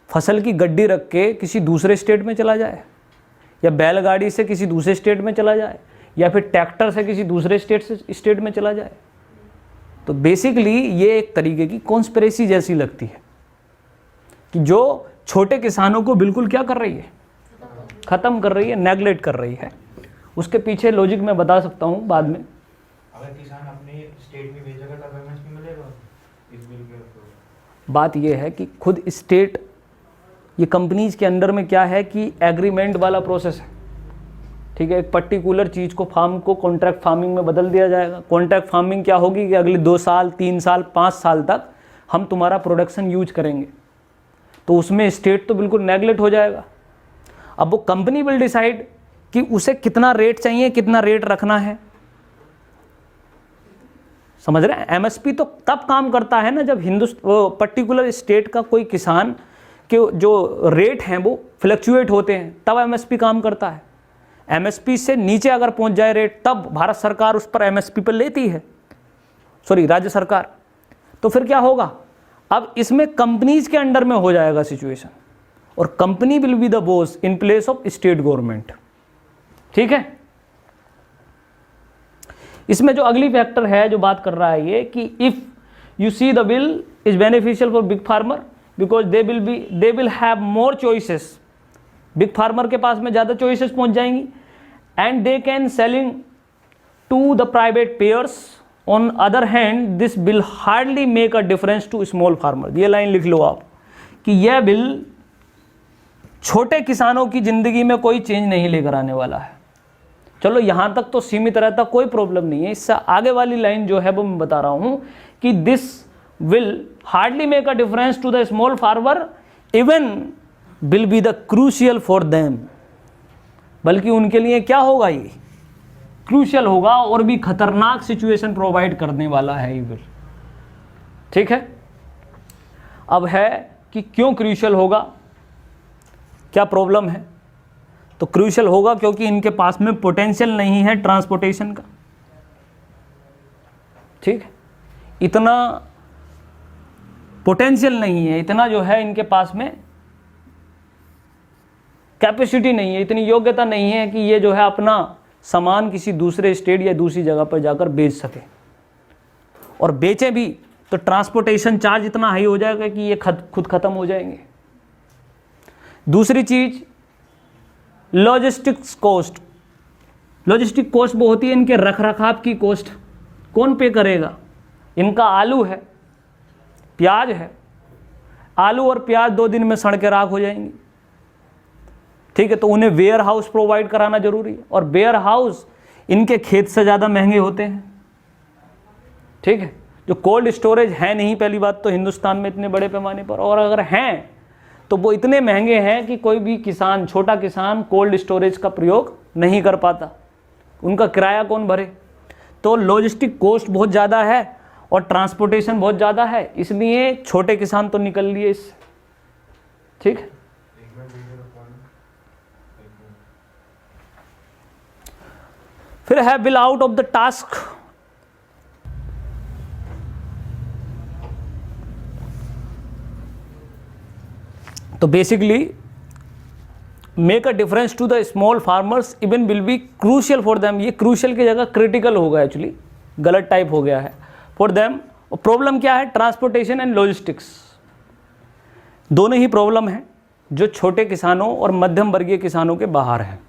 फसल की गड्डी रख के किसी दूसरे स्टेट में चला जाए, या बैलगाड़ी से किसी दूसरे स्टेट में चला जाए, या फिर ट्रैक्टर से किसी दूसरे स्टेट में चला जाए। तो बेसिकली ये एक तरीके की कॉन्स्पिरेसी जैसी लगती है कि जो छोटे किसानों को बिल्कुल क्या कर रही है, खत्म कर रही है, नेगलेक्ट कर रही है। उसके पीछे लॉजिक मैं बता सकता हूँ बाद में। अगर किसान अपने स्टेट में बेचेगा तब एमएसपी मिलेगा इस बिल के? बात ये है कि खुद स्टेट, ये कंपनीज के अंडर में क्या है कि एग्रीमेंट वाला प्रोसेस है, ठीक है। एक पर्टिकुलर चीज़ को, फार्म को कॉन्ट्रैक्ट फार्मिंग में बदल दिया जाएगा। कॉन्ट्रैक्ट फार्मिंग क्या होगी कि अगले 2 साल, 3 साल, 5 साल तक हम तुम्हारा प्रोडक्शन यूज करेंगे, तो उसमें स्टेट तो बिल्कुल नेगलेक्ट हो जाएगा। अब वो कंपनी विल डिसाइड कि उसे कितना रेट चाहिए, कितना रेट रखना है, समझ रहे हैं। एमएसपी तो तब काम करता है ना जब पर्टिकुलर स्टेट का कोई किसान के जो रेट हैं वो फ्लक्चुएट होते हैं, तब एमएसपी काम करता है। एमएसपी से नीचे अगर पहुंच जाए रेट, तब भारत सरकार उस पर एमएसपी पर लेती है, सॉरी राज्य सरकार। तो फिर क्या होगा, अब इसमें कंपनीज के अंडर में हो जाएगा सिचुएशन, और company will be the boss in place of state government, ठीक है। इसमें जो अगली फैक्टर है जो बात कर रहा है ये कि if you see the bill is beneficial for big farmer because they will have more choices. Big farmer के पास में ज़्यादा चॉइसेस पहुंच जाएंगी, and they can selling to the private payers. On other hand this bill hardly make a difference to small farmer. ये line लिख लो आप कि यह बिल छोटे किसानों की जिंदगी में कोई चेंज नहीं लेकर आने वाला है। चलो यहाँ तक तो सीमित रहता, कोई प्रॉब्लम नहीं है। इससे आगे वाली लाइन जो है वो मैं बता रहा हूँ कि this will hardly make a difference to the small farmer even will be the crucial for them. बल्कि उनके लिए क्या होगा, ये क्रूशियल होगा और भी खतरनाक सिचुएशन प्रोवाइड करने वाला है ये बिल, ठीक है। अब है कि क्यों क्रूशियल होगा, क्या प्रॉब्लम है। तो क्रूशियल होगा क्योंकि इनके पास में पोटेंशियल नहीं है ट्रांसपोर्टेशन का, ठीक है। इतना पोटेंशियल नहीं है, इतना जो है इनके पास में कैपेसिटी नहीं है, इतनी योग्यता नहीं है कि ये जो है अपना सामान किसी दूसरे स्टेट या दूसरी जगह पर जाकर बेच सके, और बेचे भी तो ट्रांसपोर्टेशन चार्ज इतना हाई हो जाएगा कि ये खुद खत्म हो जाएंगे। दूसरी चीज लॉजिस्टिक्स कॉस्ट। लॉजिस्टिक कॉस्ट वो होती है इनके रखरखाव की कॉस्ट। कौन पे करेगा, इनका आलू है, प्याज है, आलू और प्याज 2 दिन में सड़ के राख हो जाएंगी, ठीक है। तो उन्हें वेयर हाउस प्रोवाइड कराना जरूरी है, और वेयर हाउस इनके खेत से ज़्यादा महंगे होते हैं, ठीक है। जो कोल्ड स्टोरेज है नहीं, पहली बात तो हिंदुस्तान में इतने बड़े पैमाने पर, और अगर हैं तो वो इतने महंगे हैं कि कोई भी किसान, छोटा किसान कोल्ड स्टोरेज का प्रयोग नहीं कर पाता। उनका किराया कौन भरे। तो लॉजिस्टिक कॉस्ट बहुत ज़्यादा है और ट्रांसपोर्टेशन बहुत ज़्यादा है, इसलिए छोटे किसान तो निकल लिए इससे, ठीक है। फिर है bill out of the task. तो basically make a difference to the small farmers even will be crucial for them. ये क्रूशियल की जगह क्रिटिकल होगा, एक्चुअली गलत टाइप हो गया है फॉर देम। प्रॉब्लम क्या है, ट्रांसपोर्टेशन एंड लॉजिस्टिक्स, दोनों ही प्रॉब्लम है जो छोटे किसानों और मध्यम वर्गीय किसानों के बाहर है,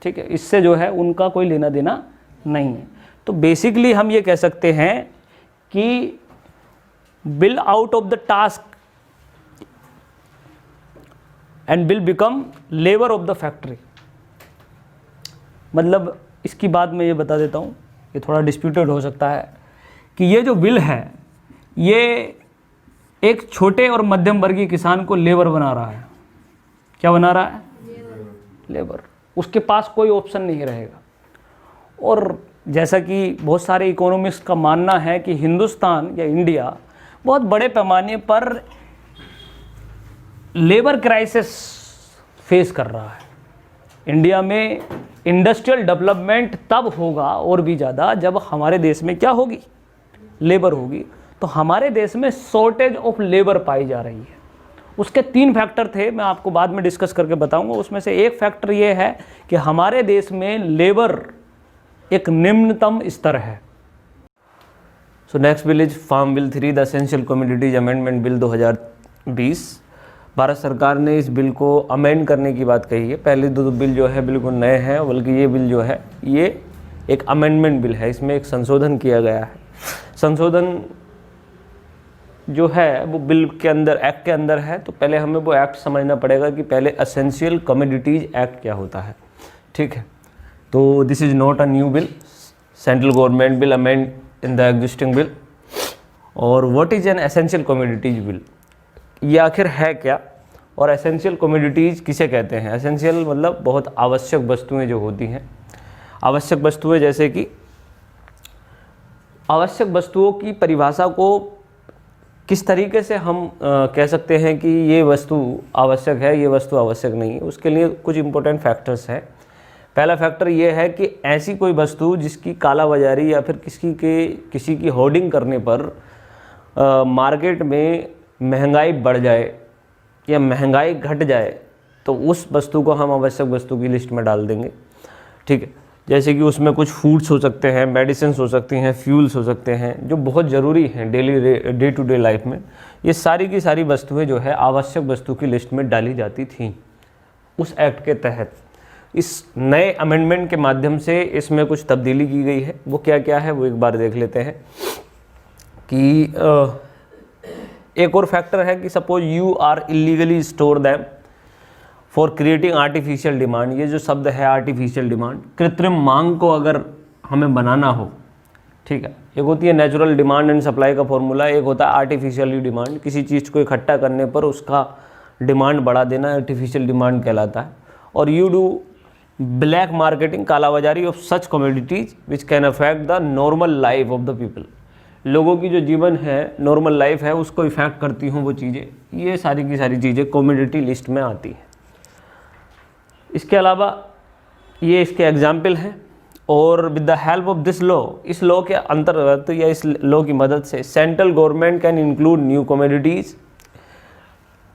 ठीक है। इससे जो है उनका कोई लेना देना नहीं है। तो बेसिकली हम ये कह सकते हैं कि bill out of the task and will become labour of the factory. मतलब इसकी बात मैं ये बता देता हूँ, ये थोड़ा डिस्प्यूटेड हो सकता है कि ये जो बिल है ये एक छोटे और मध्यम वर्गीय किसान को लेबर बना रहा है। क्या बना रहा है, लेबर। उसके पास कोई ऑप्शन नहीं रहेगा। और जैसा कि बहुत सारे इकोनॉमिस्ट का मानना है कि हिंदुस्तान या इंडिया बहुत बड़े पैमाने पर लेबर क्राइसिस फेस कर रहा है। इंडिया में इंडस्ट्रियल डेवलपमेंट तब होगा और भी ज़्यादा जब हमारे देश में क्या होगी, लेबर होगी। तो हमारे देश में शॉर्टेज ऑफ लेबर पाई जा रही है। उसके 3 फैक्टर थे, मैं आपको बाद में डिस्कस करके बताऊंगा। उसमें से एक फैक्टर ये है कि हमारे देश में लेबर एक निम्नतम स्तर है। So next bill is farm bill 3 the essential commodities amendment bill 2020। Bharat सरकार ने इस बिल को अमेंड करने की बात कही है। पहले 2 बिल जो है बिल्कुल नए हैं, बल्कि ये बिल जो है ये एक अमेंडमेंट बिल है। इसमें एक संशोधन किया गया है। संशोधन जो है वो बिल के अंदर, एक्ट के अंदर है, तो पहले हमें वो एक्ट समझना पड़ेगा कि पहले एसेंशियल कमोडिटीज़ एक्ट क्या होता है। ठीक है, तो this is not a new bill, central government bill amend in the existing bill. और what is an essential commodities bill, ये आखिर है क्या, और एसेंशियल कमोडिटीज़ किसे कहते हैं। एसेंशियल मतलब बहुत आवश्यक वस्तुएं जो होती हैं, आवश्यक वस्तुएं, जैसे कि आवश्यक वस्तुओं की परिभाषा को किस तरीके से हम कह सकते हैं कि ये वस्तु आवश्यक है, ये वस्तु आवश्यक नहीं है, उसके लिए कुछ इंपॉर्टेंट फैक्टर्स हैं। पहला फैक्टर ये है कि ऐसी कोई वस्तु जिसकी काला बाजारी या फिर किसी की होर्डिंग करने पर मार्केट में महंगाई बढ़ जाए या महंगाई घट जाए, तो उस वस्तु को हम आवश्यक वस्तु की लिस्ट में डाल देंगे। ठीक है, जैसे कि उसमें कुछ फूड्स हो सकते हैं, मेडिसिन हो सकती हैं, फ्यूल्स हो सकते हैं जो बहुत ज़रूरी हैं डे टू डे लाइफ में। ये सारी की सारी वस्तुएं जो है आवश्यक वस्तु की लिस्ट में डाली जाती थीं उस एक्ट के तहत। इस नए अमेंडमेंट के माध्यम से इसमें कुछ तब्दीली की गई है। वो क्या क्या है वो एक बार देख लेते हैं। कि एक और फैक्टर है कि suppose you are illegally store them for creating artificial demand. ये जो शब्द है आर्टिफिशियल डिमांड, कृत्रिम मांग को अगर हमें बनाना हो, ठीक है, एक होती है नेचुरल डिमांड एंड सप्लाई का फॉर्मूला, एक होता है आर्टिफिशियली डिमांड। किसी चीज़ को इकट्ठा करने पर उसका डिमांड बढ़ा देना आर्टिफिशियल डिमांड कहलाता है। और यू डू ब्लैक मार्केटिंग, कालाबाजारी of such commodities which can affect the normal life of the people. लोगों की जो जीवन है, नॉर्मल लाइफ है, उसको इफेक्ट करती हूँ वो चीज़ें। ये सारी की सारी चीज़ें कमोडिटी लिस्ट में आती हैं। इसके अलावा ये इसके एग्जाम्पल हैं। और with the help of this law, इस लॉ के अंतर्गत या इस लॉ की मदद से central government can include new commodities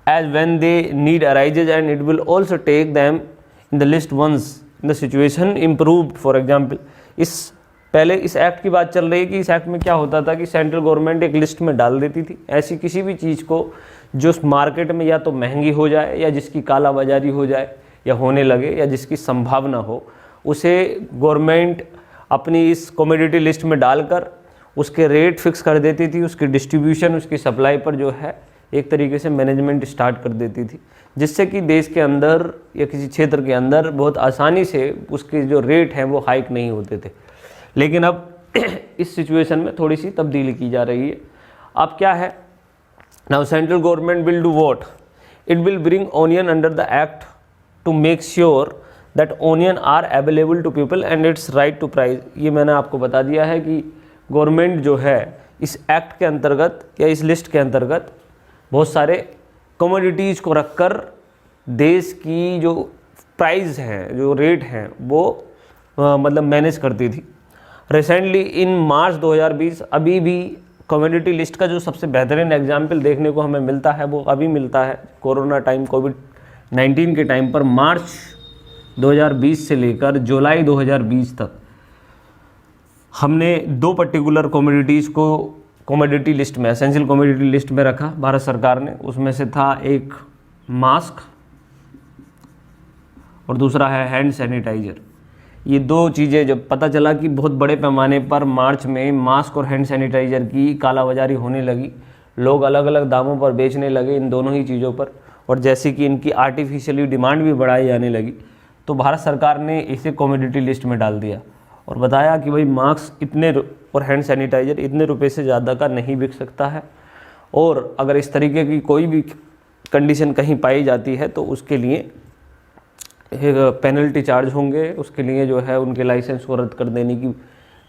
as when they need arises and it will also take them in the list once the situation improved. For example, पहले इस एक्ट की बात चल रही है कि इस एक्ट में क्या होता था कि सेंट्रल गवर्नमेंट एक लिस्ट में डाल देती थी ऐसी किसी भी चीज़ को जो मार्केट में या तो महंगी हो जाए या जिसकी कालाबाजारी हो जाए या होने लगे या जिसकी संभावना हो, उसे गवर्नमेंट अपनी इस कमोडिटी लिस्ट में डालकर उसके रेट फिक्स कर देती थी। उसकी डिस्ट्रीब्यूशन, उसकी सप्लाई पर जो है एक तरीके से मैनेजमेंट स्टार्ट कर देती थी, जिससे कि देश के अंदर या किसी क्षेत्र के अंदर बहुत आसानी से उसके जो रेट हैं वो हाइक नहीं होते थे। लेकिन अब इस सिचुएशन में थोड़ी सी तब्दीली की जा रही है। अब क्या है, now central government will do what, it will bring onion under the act to make sure that onion are available to people and its right to price. ये मैंने आपको बता दिया है कि गवर्नमेंट जो है इस एक्ट के अंतर्गत या इस लिस्ट के अंतर्गत बहुत सारे कमोडिटीज़ को रखकर देश की जो प्राइस हैं, जो रेट हैं, वो मतलब मैनेज करती थी। रिसेंटली इन मार्च 2020 अभी भी कम्युनिटी लिस्ट का जो सबसे बेहतरीन एग्जाम्पल देखने को हमें मिलता है वो अभी मिलता है कोरोना टाइम, कोविड-19 के टाइम पर। मार्च 2020 से लेकर जुलाई 2020 तक हमने दो पर्टिकुलर कमोडिटीज़ को कमोडिटी लिस्ट में, एसेंशियल कमोडिटी लिस्ट में रखा भारत सरकार ने। उसमें से था एक मास्क और दूसरा है हैंड सैनिटाइज़र। ये दो चीज़ें जब पता चला कि बहुत बड़े पैमाने पर मार्च में मास्क और हैंड सैनिटाइज़र की कालाबाजारी होने लगी, लोग अलग अलग दामों पर बेचने लगे इन दोनों ही चीज़ों पर, और जैसे कि इनकी आर्टिफिशियली डिमांड भी बढ़ाई जाने लगी, तो भारत सरकार ने इसे कमोडिटी लिस्ट में डाल दिया और बताया कि भाई मास्क इतने और हैंड सैनिटाइज़र इतने रुपए से ज़्यादा का नहीं बिक सकता है, और अगर इस तरीके की कोई भी कंडीशन कहीं पाई जाती है तो उसके लिए पेनल्टी चार्ज होंगे, उसके लिए जो है उनके लाइसेंस को रद्द कर देने की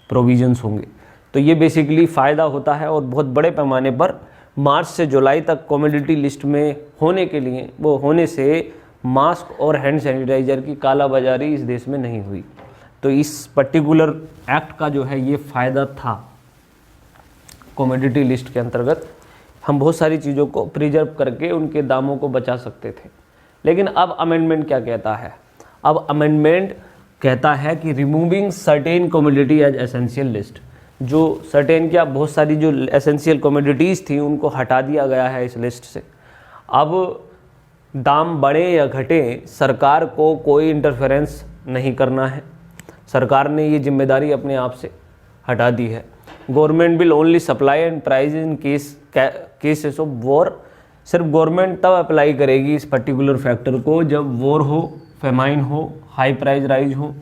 प्रोविजंस होंगे। तो ये बेसिकली फ़ायदा होता है, और बहुत बड़े पैमाने पर मार्च से जुलाई तक कमोडिटी लिस्ट में होने के लिए वो होने से मास्क और हैंड सैनिटाइज़र की कालाबाजारी इस देश में नहीं हुई। तो इस पर्टिकुलर एक्ट का जो है ये फ़ायदा था। कमोडिटी लिस्ट के अंतर्गत हम बहुत सारी चीज़ों को प्रिजर्व करके उनके दामों को बचा सकते थे। लेकिन अब अमेंडमेंट क्या कहता है? अब अमेंडमेंट कहता है कि removing certain commodity as essential list. जो सर्टेन क्या, बहुत सारी जो एसेंशियल कमोडिटीज़ थी उनको हटा दिया गया है इस लिस्ट से। अब दाम बढ़े या घटे, सरकार को कोई इंटरफेरेंस नहीं करना है। सरकार ने ये जिम्मेदारी अपने आप से हटा दी है। Government will only supply and price in case cases of war, सिर्फ गवर्नमेंट तब अप्लाई करेगी इस पर्टिकुलर फैक्टर को जब वॉर हो, फेमाइन हो, हाई प्राइस राइज हो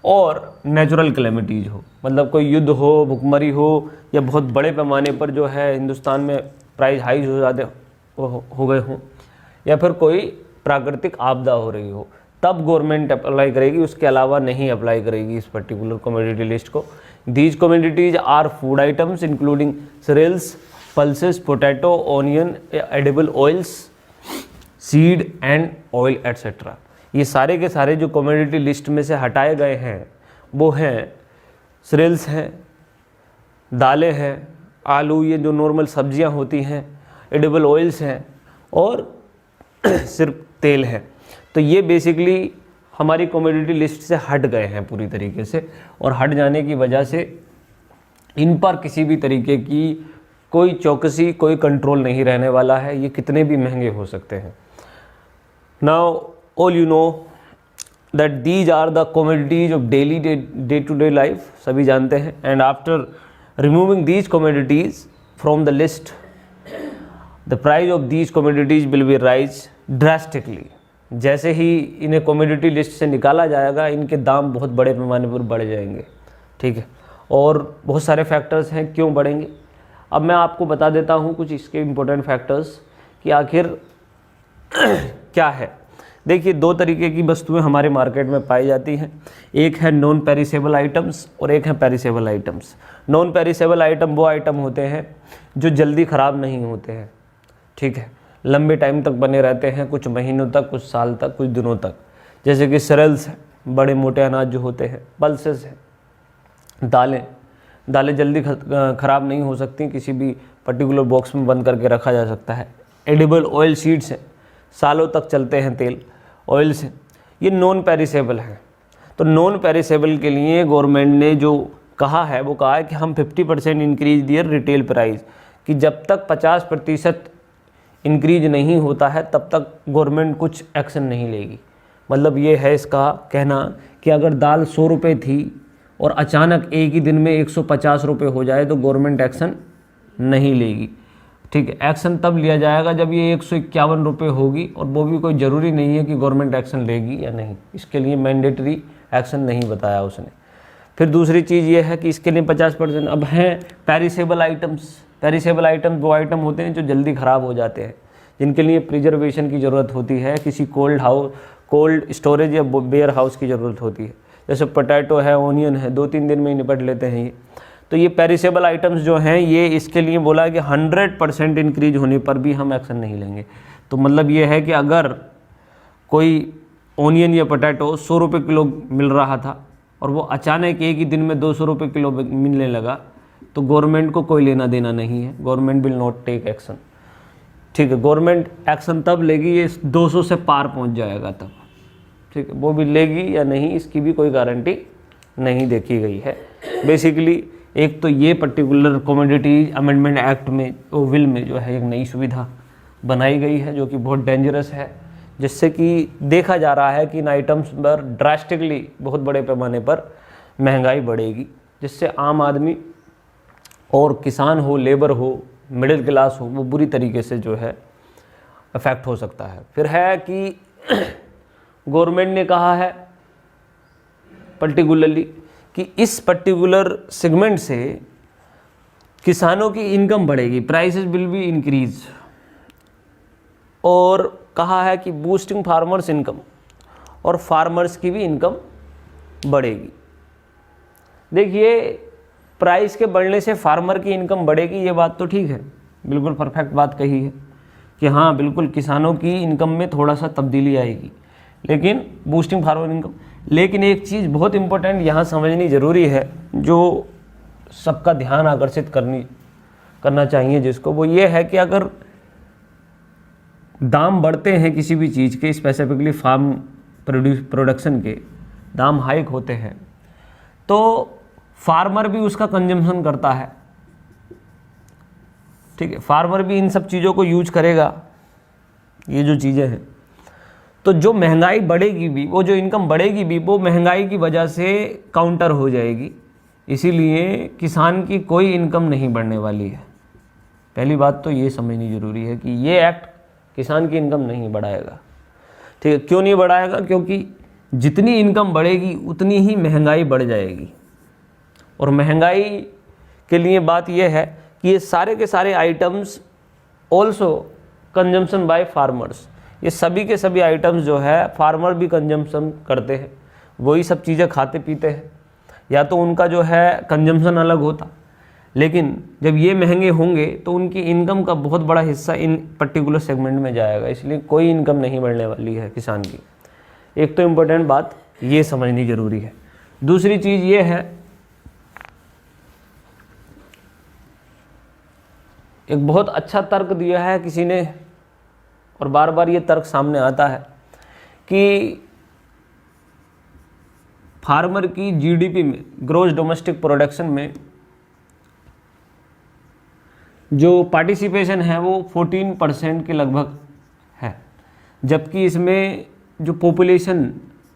और नेचुरल कैलेमिटीज़ हो। मतलब कोई युद्ध हो, भुखमरी हो, या बहुत बड़े पैमाने पर जो है हिंदुस्तान में प्राइस हाई हो ज़्यादा हो गए हों, या फिर कोई प्राकृतिक आपदा हो रही हो, तब गवर्नमेंट अप्लाई करेगी, उसके अलावा नहीं अप्लाई करेगी इस पर्टिकुलर कमोडिटी लिस्ट को। These commodities are food items including cereals, pulses, potato, onion, edible oils, seed and oil etcetera. ये सारे के सारे जो कमोडिटी लिस्ट में से हटाए गए हैं वो हैं सीरियल्स हैं, दालें हैं, आलू, ये जो नॉर्मल सब्जियां होती हैं, एडिबल ऑयल्स हैं और सिर्फ तेल है। तो ये बेसिकली हमारी कमोडिटी लिस्ट से हट गए हैं पूरी तरीके से, और हट जाने की वजह से इन पर किसी भी तरीके की कोई चौकसी, कोई कंट्रोल नहीं रहने वाला है। ये कितने भी महंगे हो सकते हैं। Now all you know that these are the commodities of daily day to day life, सभी जानते हैं। And after removing these commodities from the list, the price of these commodities will be rise drastically. जैसे ही इन्हें commodity list से निकाला जाएगा, इनके दाम बहुत बड़े पैमाने पर बढ़ जाएंगे, ठीक है। और बहुत सारे फैक्टर्स हैं क्यों बढ़ेंगे। अब मैं आपको बता देता हूँ कुछ इसके इम्पोर्टेंट फैक्टर्स कि आखिर क्या है। देखिए, दो तरीके की वस्तुएं हमारे मार्केट में पाई जाती हैं, एक है नॉन पेरिसेबल आइटम्स और एक है perishable items. Non perishable item वो आइटम होते हैं जो जल्दी ख़राब नहीं होते हैं, ठीक है, लंबे टाइम तक बने रहते हैं, कुछ महीनों तक, कुछ साल तक, कुछ दिनों तक। जैसे कि सीरियल्स हैं, बड़े मोटे अनाज जो होते हैं, पल्सेस हैं, दालें जल्दी ख़राब नहीं हो सकती, किसी भी पर्टिकुलर बॉक्स में बंद करके रखा जा सकता है। एडिबल ऑयल सीड्स हैं, सालों तक चलते हैं तेल, ऑयल्स हैं, ये नॉन पेरिसेबल हैं। तो नॉन पेरिसेबल के लिए गवर्नमेंट ने जो कहा है वो कहा है कि हम 50% इंक्रीज दियर रिटेल प्राइस, कि जब तक 50% इंक्रीज नहीं होता है तब तक गवर्नमेंट कुछ एक्शन नहीं लेगी। मतलब ये है इसका कहना कि अगर दाल 100 रुपये थी और अचानक एक ही दिन में 150 रुपये हो जाए तो गवर्नमेंट एक्शन नहीं लेगी, ठीक है। एक्शन तब लिया जाएगा जब ये 151 रुपये होगी, और वो भी कोई ज़रूरी नहीं है कि गवर्नमेंट एक्शन लेगी या नहीं, इसके लिए मैंडेटरी एक्शन नहीं बताया उसने। फिर दूसरी चीज़ ये है कि इसके लिए 50%। अब हैं पेरिसेबल आइटम्स। पेरिसेबल आइटम्स वो आइटम होते हैं जो जल्दी ख़राब हो जाते हैं, जिनके लिए प्रिजर्वेशन की ज़रूरत होती है, किसी कोल्ड स्टोरेज या वेयर हाउस की ज़रूरत होती है। जैसे पोटैटो है, ऑनियन है, 2-3 दिन में ही निपट लेते हैं ये। तो ये पेरिसेबल आइटम्स जो हैं, ये इसके लिए बोला कि 100% इंक्रीज होने पर भी हम एक्शन नहीं लेंगे। तो मतलब ये है कि अगर कोई ऑनियन या पोटैटो 100 रुपये किलो मिल रहा था और वो अचानक एक ही दिन में 200 रुपये किलो मिलने लगा, तो गवर्नमेंट को कोई लेना देना नहीं है, government will not take action, ठीक है। गवर्नमेंट एक्शन तब लेगी ये 200 से पार पहुंच जाएगा तब, ठीक है। वो भी लेगी या नहीं इसकी भी कोई गारंटी नहीं देखी गई है। बेसिकली एक तो ये पर्टिकुलर कमोडिटी अमेंडमेंट एक्ट में विल में जो है एक नई सुविधा बनाई गई है जो कि बहुत डेंजरस है, जिससे कि देखा जा रहा है कि इन आइटम्स पर ड्रास्टिकली बहुत बड़े पैमाने पर महंगाई बढ़ेगी, जिससे आम आदमी और किसान हो, लेबर हो, मिडिल क्लास हो, वो बुरी तरीके से जो है अफेक्ट हो सकता है। फिर है कि गवर्नमेंट ने कहा है पर्टिकुलरली कि इस पर्टिकुलर सेगमेंट से किसानों की इनकम बढ़ेगी, प्राइसेस विल बी इंक्रीज, और कहा है कि बूस्टिंग फार्मर्स इनकम, और फार्मर्स की भी इनकम बढ़ेगी। देखिए, प्राइस के बढ़ने से फार्मर की इनकम बढ़ेगी, ये बात तो ठीक है, बिल्कुल परफेक्ट बात कही है कि हाँ बिल्कुल किसानों की इनकम में थोड़ा सा तब्दीली आएगी, लेकिन बूस्टिंग फार्मर इनकम। लेकिन एक चीज़ बहुत इम्पोर्टेंट यहाँ समझनी ज़रूरी है, जो सबका ध्यान आकर्षित करना चाहिए जिसको, वो ये है कि अगर दाम बढ़ते हैं किसी भी चीज़ के, स्पेसिफिकली फार्म प्रोडक्शन के दाम हाइक होते हैं, तो फार्मर भी उसका कंजम्पशन करता है, ठीक है। फार्मर भी इन सब चीज़ों को यूज करेगा, ये जो चीज़ें हैं। तो जो महंगाई बढ़ेगी भी, वो जो इनकम बढ़ेगी भी, वो महंगाई की वजह से काउंटर हो जाएगी। इसीलिए किसान की कोई इनकम नहीं बढ़ने वाली है, पहली बात तो ये समझनी ज़रूरी है कि ये एक्ट किसान की इनकम नहीं बढ़ाएगा। ठीक है, क्यों नहीं बढ़ाएगा? क्योंकि जितनी इनकम बढ़ेगी उतनी ही महंगाई बढ़ जाएगी, और महंगाई के लिए बात यह है कि ये सारे के सारे items also consumption by farmers, ये सभी के सभी आइटम्स जो है फार्मर भी कंजम्पशन करते हैं, वही सब चीज़ें खाते पीते हैं, या तो उनका जो है कंजम्पशन अलग होता, लेकिन जब ये महंगे होंगे तो उनकी इनकम का बहुत बड़ा हिस्सा इन पर्टिकुलर सेगमेंट में जाएगा, इसलिए कोई इनकम नहीं बढ़ने वाली है किसान की। एक तो इम्पोर्टेंट बात ये समझनी ज़रूरी है। दूसरी चीज़ ये है, एक बहुत अच्छा तर्क दिया है किसी ने, और बार बार ये तर्क सामने आता है कि फार्मर की जीडीपी में, ग्रोस डोमेस्टिक प्रोडक्शन में जो पार्टिसिपेशन है वो 14% के लगभग है, जबकि इसमें जो पॉपुलेशन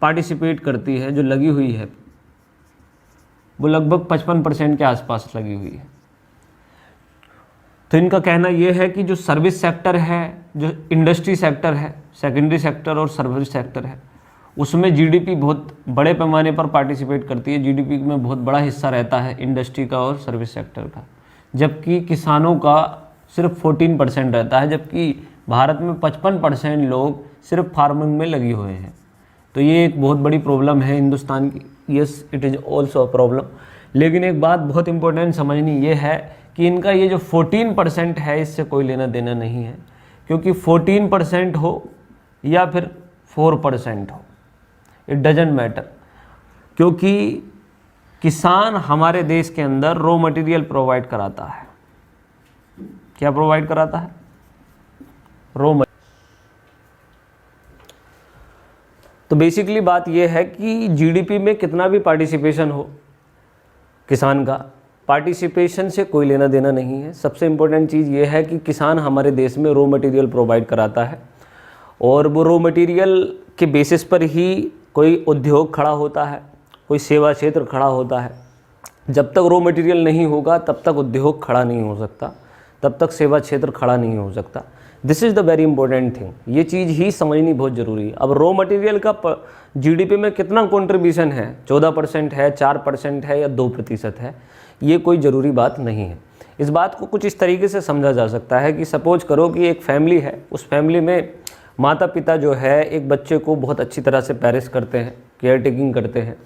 पार्टिसिपेट करती है, जो लगी हुई है, वो लगभग 55% के आसपास लगी हुई है। तो इनका कहना यह है कि जो सर्विस सेक्टर है, जो इंडस्ट्री सेक्टर है, सेकेंडरी सेक्टर और सर्विस सेक्टर है, उसमें जीडीपी बहुत बड़े पैमाने पर पार्टिसिपेट करती है, जीडीपी में बहुत बड़ा हिस्सा रहता है इंडस्ट्री का और सर्विस सेक्टर का, जबकि किसानों का सिर्फ 14% रहता है, जबकि भारत में 55% लोग सिर्फ फार्मिंग में लगे हुए हैं। तो ये एक बहुत बड़ी प्रॉब्लम है हिंदुस्तान की। Yes, it is also a problem. लेकिन एक बात बहुत इंपॉर्टेंट समझनी ये है कि इनका ये जो 14% है, इससे कोई लेना देना नहीं है, क्योंकि 14% हो या फिर 4% हो, इट डजंट मैटर, क्योंकि किसान हमारे देश के अंदर रॉ मटेरियल प्रोवाइड कराता है। क्या प्रोवाइड कराता है? Raw material. तो बेसिकली बात यह है कि जीडीपी में कितना भी पार्टिसिपेशन हो किसान का, पार्टिसिपेशन से कोई लेना देना नहीं है। सबसे इम्पोर्टेंट चीज़ ये है कि किसान हमारे देश में रॉ मटेरियल प्रोवाइड कराता है, और वो रॉ मटेरियल के बेसिस पर ही कोई उद्योग खड़ा होता है, कोई सेवा क्षेत्र खड़ा होता है। जब तक रॉ मटेरियल नहीं होगा तब तक उद्योग खड़ा नहीं हो सकता, तब तक सेवा क्षेत्र खड़ा नहीं हो सकता। This is the very important thing, ये चीज़ ही समझनी बहुत ज़रूरी है। अब रॉ मटेरियल का जीडीपी में कितना कंट्रीब्यूशन है, 14% है, 4% है या 2% है, ये कोई ज़रूरी बात नहीं है। इस बात को कुछ इस तरीके से समझा जा सकता है कि सपोज करो कि एक फैमिली है, उस फैमिली में माता पिता जो है एक बच्चे को बहुत अच्छी तरह से पेरिस करते हैं, केयर टेकिंग करते हैं,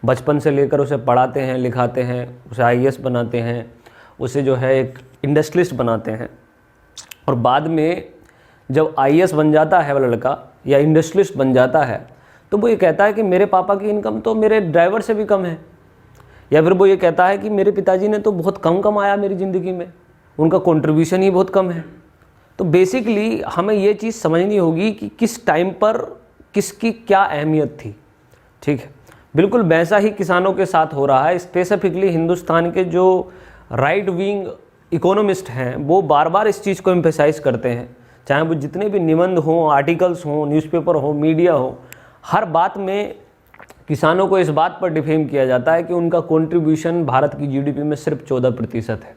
बचपन से लेकर उसे पढ़ाते हैं, लिखाते हैं, उसे आईएएस बनाते हैं, उसे जो है एक इंडस्ट्रियलिस्ट बनाते हैं, और बाद में जब आईएएस बन जाता है वो लड़का या इंडस्ट्रियलिस्ट बन जाता है, तो वो ये कहता है कि मेरे पापा की इनकम तो मेरे ड्राइवर से भी कम है, या फिर वो ये कहता है कि मेरे पिताजी ने तो बहुत कम कमाया मेरी ज़िंदगी में, उनका कंट्रीब्यूशन ही बहुत कम है। तो बेसिकली हमें ये चीज़ समझनी होगी कि किस टाइम पर किसकी क्या अहमियत थी। ठीक है, बिल्कुल वैसा ही किसानों के साथ हो रहा है। स्पेसिफिकली हिंदुस्तान के जो राइट विंग इकोनॉमिस्ट हैं वो बार बार इस चीज़ को एम्फेसाइज करते हैं, चाहे वो जितने भी निबंध हों, आर्टिकल्स हों, न्यूज़पेपर हो, मीडिया हो, हर बात में किसानों को इस बात पर डिफेम किया जाता है कि उनका कंट्रीब्यूशन भारत की जीडीपी में सिर्फ 14% है।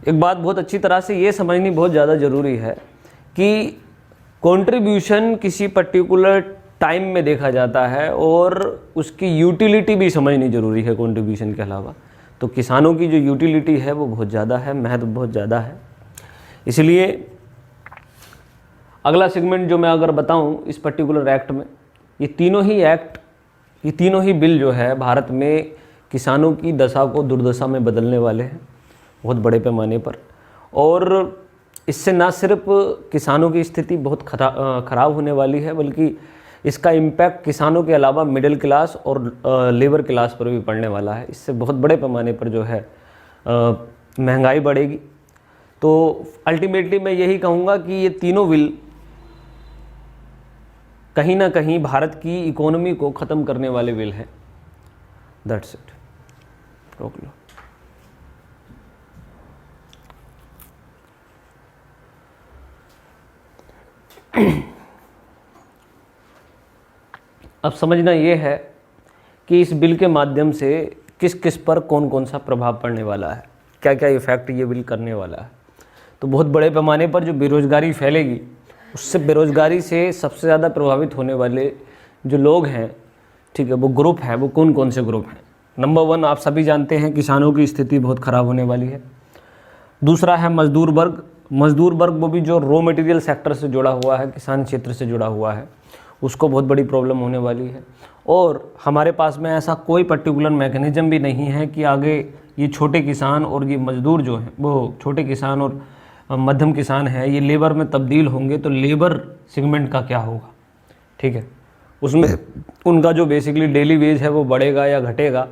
एक बात बहुत अच्छी तरह से ये समझनी बहुत ज़्यादा ज़रूरी है कि कंट्रीब्यूशन किसी पर्टिकुलर टाइम में देखा जाता है, और उसकी यूटिलिटी भी समझनी ज़रूरी है कंट्रीब्यूशन के अलावा। तो किसानों की जो यूटिलिटी है वो बहुत ज़्यादा है, महत्व बहुत ज़्यादा है। इसलिए अगला सेगमेंट जो मैं अगर बताऊं इस पर्टिकुलर एक्ट में, ये तीनों ही बिल जो है भारत में किसानों की दशा को दुर्दशा में बदलने वाले हैं बहुत बड़े पैमाने पर, और इससे ना सिर्फ किसानों की स्थिति बहुत ख़राब होने वाली है, बल्कि इसका इम्पैक्ट किसानों के अलावा मिडिल क्लास और लेबर क्लास पर भी पड़ने वाला है। इससे बहुत बड़े पैमाने पर जो है महंगाई बढ़ेगी। तो अल्टीमेटली मैं यही कहूँगा कि ये तीनों बिल कहीं ना कहीं भारत की इकोनॉमी को ख़त्म करने वाले बिल हैं। दैट्स इट, रोक लो। अब समझना ये है कि इस बिल के माध्यम से किस किस पर कौन कौन सा प्रभाव पड़ने वाला है, क्या क्या इफ़ेक्ट ये बिल करने वाला है। तो बहुत बड़े पैमाने पर जो बेरोज़गारी फैलेगी, उससे बेरोज़गारी से सबसे ज़्यादा प्रभावित होने वाले जो लोग हैं, ठीक है, वो ग्रुप है, वो कौन कौन से ग्रुप हैं। नंबर 1 आप सभी जानते हैं, किसानों की स्थिति बहुत ख़राब होने वाली है। दूसरा है मजदूर वर्ग। मजदूर वर्ग वो भी जो रॉ मटेरियल सेक्टर से जुड़ा हुआ है, किसान क्षेत्र से जुड़ा हुआ है, उसको बहुत बड़ी प्रॉब्लम होने वाली है। और हमारे पास में ऐसा कोई पर्टिकुलर मैकेनिज्म भी नहीं है कि आगे ये छोटे किसान और ये मजदूर जो हैं, वो छोटे किसान और मध्यम किसान हैं, ये लेबर में तब्दील होंगे तो लेबर सेगमेंट का क्या होगा, ठीक है, उसमें उनका जो बेसिकली डेली वेज है वो बढ़ेगा या घटेगा,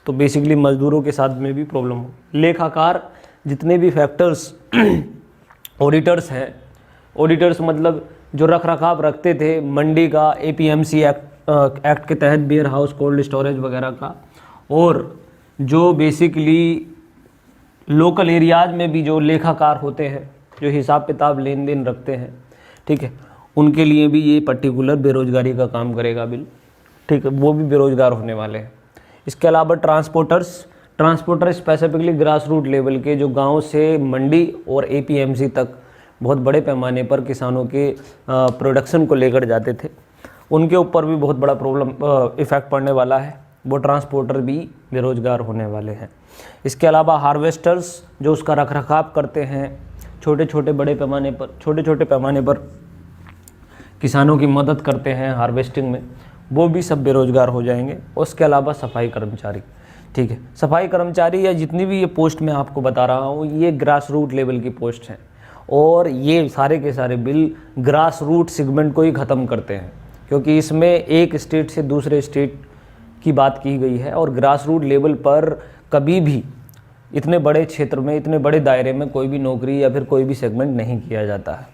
तो बेसिकली मजदूरों के साथ में भी प्रॉब्लम हो। लेखाकार जितने भी फैक्टर्स ऑडिटर्स हैं, ऑडिटर्स मतलब जो रख रखाव रखते थे मंडी का, एपीएमसी एक्ट के तहत वेयर हाउस कोल्ड स्टोरेज वगैरह का, और जो बेसिकली लोकल एरियाज में भी जो लेखाकार होते हैं, जो हिसाब किताब लेन देन रखते हैं, ठीक है, उनके लिए भी ये पर्टिकुलर बेरोज़गारी का काम करेगा बिल, ठीक है, वो भी बेरोज़गार होने वाले हैं। इसके अलावा transporter specifically grass root level के, जो गांव से मंडी और एपीएमसी तक बहुत बड़े पैमाने पर किसानों के प्रोडक्शन को लेकर जाते थे, उनके ऊपर भी बहुत बड़ा इफ़ेक्ट पड़ने वाला है। वो ट्रांसपोर्टर भी बेरोज़गार होने वाले हैं। इसके अलावा हार्वेस्टर्स जो उसका रखरखाव करते हैं, छोटे छोटे पैमाने पर किसानों की मदद करते हैं हार्वेस्टिंग में, वो भी सब बेरोज़गार हो जाएंगे। उसके अलावा सफाई कर्मचारी, ठीक है, सफाई कर्मचारी या जितनी भी ये पोस्ट मैं आपको बता रहा हूँ, ये ग्रास रूट लेवल की पोस्ट हैं, और ये सारे के सारे बिल ग्रास रूट सेगमेंट को ही ख़त्म करते हैं, क्योंकि इसमें एक स्टेट से दूसरे स्टेट की बात की गई है, और ग्रास रूट लेवल पर कभी भी इतने बड़े क्षेत्र में, इतने बड़े दायरे में कोई भी नौकरी या फिर कोई भी सेगमेंट नहीं किया जाता है।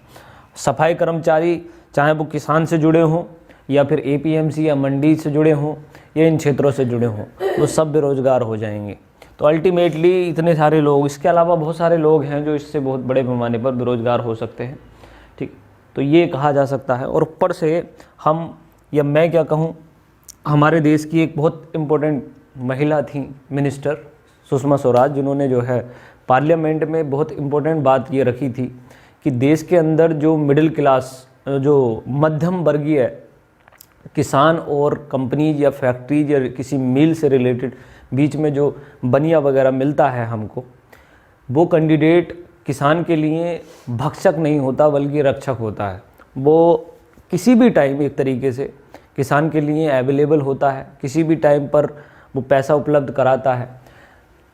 सफाई कर्मचारी चाहे वो किसान से जुड़े हों या फिर एपीएमसी या मंडी से जुड़े हों या इन क्षेत्रों से जुड़े हों, वो सब बेरोज़गार हो जाएंगे। तो अल्टीमेटली इतने सारे लोग, इसके अलावा बहुत सारे लोग हैं जो इससे बहुत बड़े पैमाने पर बेरोज़गार हो सकते हैं, ठीक, तो ये कहा जा सकता है। और ऊपर से हम, या मैं क्या कहूँ, हमारे देश की एक बहुत इम्पोर्टेंट महिला थी मिनिस्टर सुषमा स्वराज, जिन्होंने जो है पार्लियामेंट में बहुत इम्पोर्टेंट बात ये रखी थी कि देश के अंदर जो मिडिल क्लास, जो मध्यम वर्गीय किसान और कंपनीज या फैक्ट्रीज या किसी मिल से रिलेटेड बीच में जो बनिया वगैरह मिलता है हमको, वो कैंडिडेट किसान के लिए भक्षक नहीं होता बल्कि रक्षक होता है। वो किसी भी टाइम एक तरीके से किसान के लिए अवेलेबल होता है, किसी भी टाइम पर वो पैसा उपलब्ध कराता है।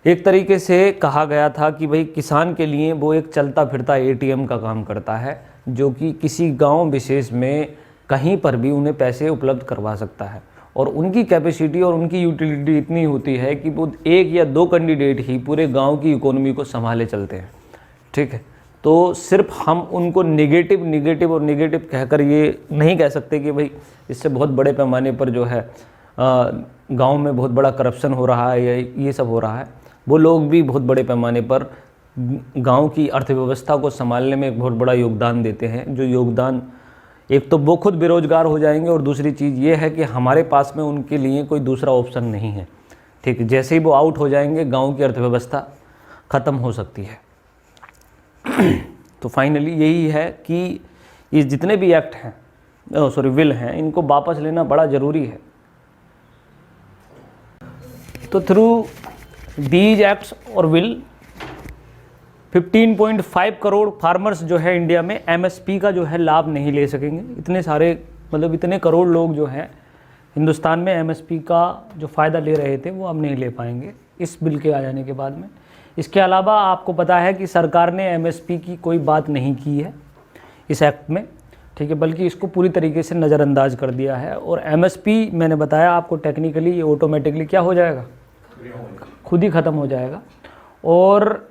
एक तरीके से कहा गया था कि भाई किसान के लिए वो एक चलता फिरता एटीएम का काम करता है, जो कि किसी गांव विशेष में कहीं पर भी उन्हें पैसे उपलब्ध करवा सकता है। और उनकी कैपेसिटी और उनकी यूटिलिटी इतनी होती है कि वो 1 या 2 कैंडिडेट ही पूरे गांव की इकोनॉमी को संभाले चलते हैं, ठीक है। तो सिर्फ हम उनको नेगेटिव कहकर ये नहीं कह सकते कि भाई इससे बहुत बड़े पैमाने पर जो है गांव में बहुत बड़ा करप्शन हो रहा है या ये सब हो रहा है। वो लोग भी बहुत बड़े पैमाने पर गांव की अर्थव्यवस्था को संभालने में एक बहुत बड़ा योगदान देते हैं, जो योगदान, एक तो वो खुद बेरोज़गार हो जाएंगे और दूसरी चीज़ ये है कि हमारे पास में उनके लिए कोई दूसरा ऑप्शन नहीं है, ठीक है। जैसे ही वो आउट हो जाएंगे गांव की अर्थव्यवस्था ख़त्म हो सकती है। तो फाइनली यही है कि ये जितने भी एक्ट हैं, बिल हैं, इनको वापस लेना बड़ा ज़रूरी है। तो थ्रू दीज एक्ट्स और बिल 15.5 करोड़ फार्मर्स जो है इंडिया में एमएसपी का जो है लाभ नहीं ले सकेंगे। इतने सारे, मतलब इतने करोड़ लोग जो हैं हिंदुस्तान में एमएसपी का जो फ़ायदा ले रहे थे वो अब नहीं ले पाएंगे इस बिल के आ जाने के बाद में। इसके अलावा आपको पता है कि सरकार ने एमएसपी की कोई बात नहीं की है इस एक्ट में, ठीक है, बल्कि इसको पूरी तरीके से नज़रअंदाज कर दिया है। और एमएसपी मैंने बताया आपको टेक्निकली ये ऑटोमेटिकली क्या हो जाएगा, खुद ही ख़त्म हो जाएगा। और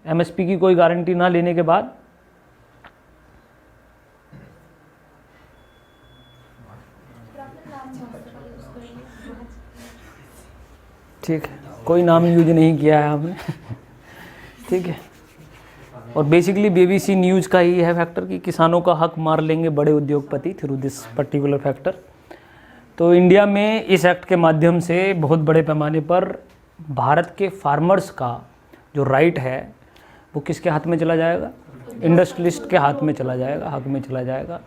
एमएसपी की कोई गारंटी ना लेने के बाद ठीक है, कोई नाम यूज नहीं किया है हमने ठीक है। और बेसिकली बीबीसी न्यूज़ का ही है फैक्टर कि किसानों का हक मार लेंगे बड़े उद्योगपति थ्रू दिस पर्टिकुलर फैक्टर। तो इंडिया में इस एक्ट के माध्यम से बहुत बड़े पैमाने पर भारत के फार्मर्स का जो राइट है वो किसके हाथ में चला जाएगा? इंडस्ट्रियलिस्ट के हाथ में चला जाएगा, हक में चला जाएगा।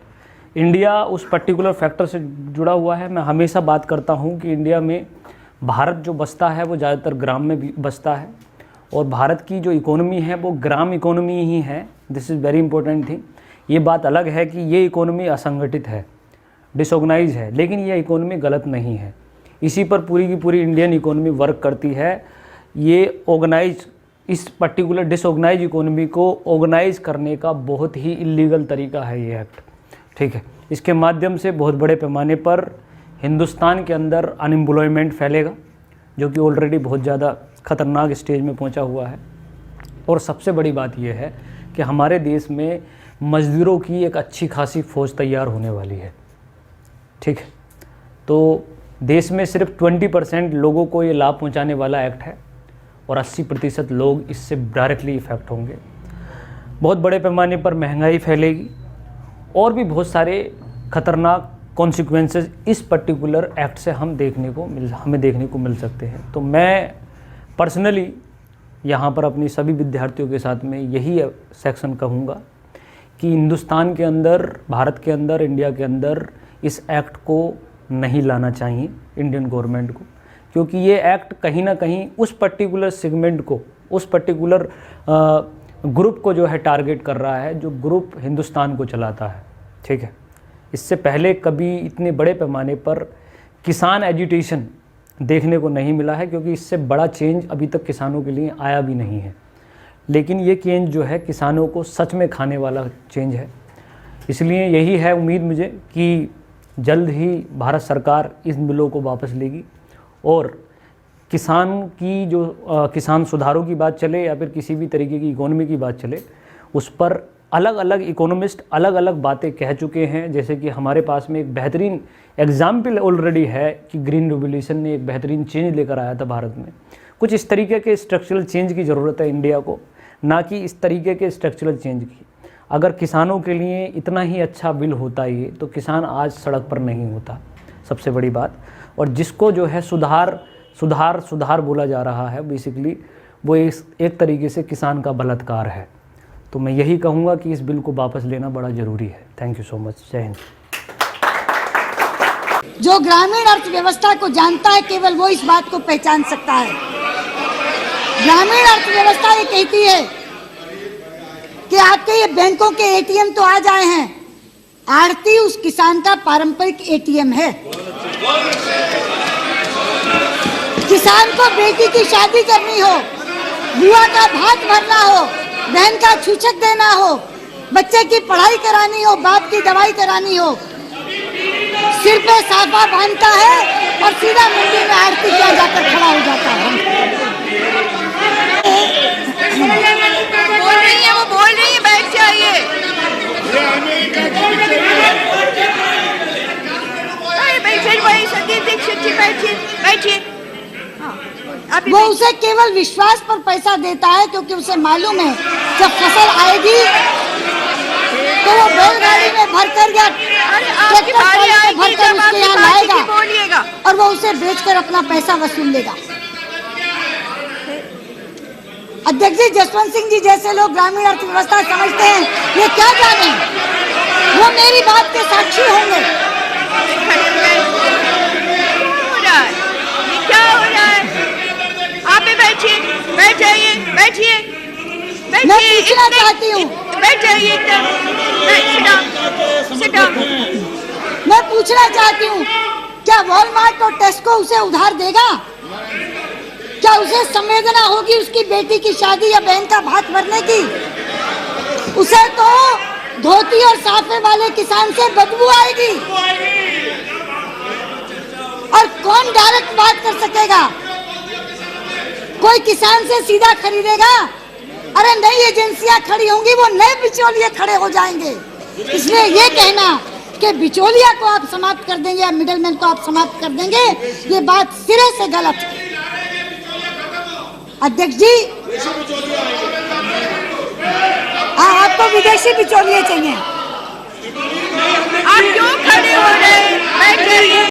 इंडिया उस पर्टिकुलर फैक्टर से जुड़ा हुआ है। मैं हमेशा बात करता हूँ कि इंडिया में भारत जो बसता है वो ज़्यादातर ग्राम में भी बसता है, और भारत की जो इकोनॉमी है वो ग्राम इकोनॉमी ही है। This is very important thing. ये बात अलग है कि ये इकोनॉमी असंगठित है, डिसऑर्गेनाइज है, लेकिन ये इकोनॉमी गलत नहीं है। इसी पर पूरी की पूरी इंडियन इकोनॉमी वर्क करती है। ये ऑर्गेनाइज, इस पर्टिकुलर डिसऑर्गेनाइज इकोनॉमी को ऑर्गेनाइज करने का बहुत ही इलीगल तरीका है ये एक्ट, ठीक है। इसके माध्यम से बहुत बड़े पैमाने पर हिंदुस्तान के अंदर अनएम्प्लॉयमेंट फैलेगा, जो कि ऑलरेडी बहुत ज़्यादा ख़तरनाक स्टेज में पहुंचा हुआ है। और सबसे बड़ी बात यह है कि हमारे देश में मज़दूरों की एक अच्छी खासी फ़ौज तैयार होने वाली है, ठीक है। तो देश में सिर्फ 20% लोगों को ये लाभ पहुंचाने वाला एक्ट है, और 80% लोग इससे डायरेक्टली इफ़ेक्ट होंगे। बहुत बड़े पैमाने पर महंगाई फैलेगी, और भी बहुत सारे ख़तरनाक कॉन्सिक्वेंसेस इस पर्टिकुलर एक्ट से हमें देखने को मिल सकते हैं। तो मैं पर्सनली यहाँ पर अपनी सभी विद्यार्थियों के साथ में यही सेक्शन कहूँगा कि हिंदुस्तान के अंदर, भारत के अंदर, इंडिया के अंदर इस एक्ट को नहीं लाना चाहिए इंडियन गवर्नमेंट को, क्योंकि ये एक्ट कहीं ना कहीं उस पर्टिकुलर सेगमेंट को, उस पर्टिकुलर ग्रुप को जो है टारगेट कर रहा है, जो ग्रुप हिंदुस्तान को चलाता है, ठीक है। इससे पहले कभी इतने बड़े पैमाने पर किसान एजुटेशन देखने को नहीं मिला है, क्योंकि इससे बड़ा चेंज अभी तक किसानों के लिए आया भी नहीं है। लेकिन ये चेंज जो है किसानों को सच में खाने वाला चेंज है। इसलिए यही है उम्मीद मुझे कि जल्द ही भारत सरकार इस बिलों को वापस लेगी, और किसान की जो किसान सुधारों की बात चले या फिर किसी भी तरीके की इकोनॉमी की बात चले, उस पर अलग अलग इकोनॉमिस्ट अलग अलग बातें कह चुके हैं। जैसे कि हमारे पास में एक बेहतरीन एग्जाम्पल ऑलरेडी है कि ग्रीन रिवोल्यूशन ने एक बेहतरीन चेंज लेकर आया था भारत में। कुछ इस तरीके के स्ट्रक्चरल चेंज की ज़रूरत है इंडिया को, ना कि इस तरीके के स्ट्रक्चरल चेंज की। अगर किसानों के लिए इतना ही अच्छा बिल होता ये, तो किसान आज सड़क पर नहीं होता, सबसे बड़ी बात। और जिसको जो है सुधार बोला जा रहा है, बेसिकली वो एक तरीके से किसान का बलात्कार है। तो मैं यही कहूँगा कि इस बिल को वापस लेना बड़ा ज़रूरी है। Thank you so much. जय हिंद। जो ग्रामीण अर्थव्यवस्था को जानता है, केवल वो इस बात को पहचान सकता है। ग्रामीण अर्थव्यवस्था ये कहती है कि आपके ये बैंकों के एटीएम तो आ जाए हैं, आड़ती उस किसान का पारंपरिक एटीएम है। किसान को बेटी की शादी करनी हो, बुआ का भात भरना हो, बहन का छूछक देना हो, बच्चे की पढ़ाई करानी हो, बाप की दवाई करानी हो, सिर पे साफा बांधता है और सीधा मंडी में आरती किया जाकर खड़ा हो जाता है। वो बोल रही है, बैठ जाइए। बैठिए, संदीप दीक्षित जी, बैठिए। वो उसे केवल विश्वास पर पैसा देता है, क्योंकि उसे मालूम है जब फसल आएगी तो वो बैलगाड़ी में भरकर या ट्रैक्टर में भरकर उसके यहाँ लाएगा और वो उसे बेचकर अपना पैसा वसूल लेगा। अध्यक्ष जी, जसवंत सिंह जी जैसे लोग ग्रामीण अर्थव्यवस्था समझते हैं, ये क्या जाने, वो मेरी बात के साक्षी होंगे। क्या हो रहा है? आप भी बैठिए, बैठिए। मैं पूछना चाहती हूँ, बैठ जाइए, मैं पूछना चाहती हूँ, क्या वॉलमार्ट और टेस्को उसे उधार देगा? क्या उसे संवेदना होगी उसकी बेटी की शादी या बहन का भात भरने की? उसे तो धोती और साफे वाले किसान से बदबू आएगी। और कौन डायरेक्ट बात कर सकेगा? कोई किसान से सीधा खरीदेगा? अरे नई एजेंसियां खड़ी होंगी, वो नए बिचौलिए खड़े हो जाएंगे। इसलिए ये कहना कि बिचौलिया को आप समाप्त कर देंगे या मिडलमैन को आप समाप्त कर देंगे, ये बात सिरे से गलत है। अध्यक्ष जी, हाँ, आपको विदेशी बिचौलिए चाहिए। आप क्यों खड़े हो रहे हैं? बैठ जाइए।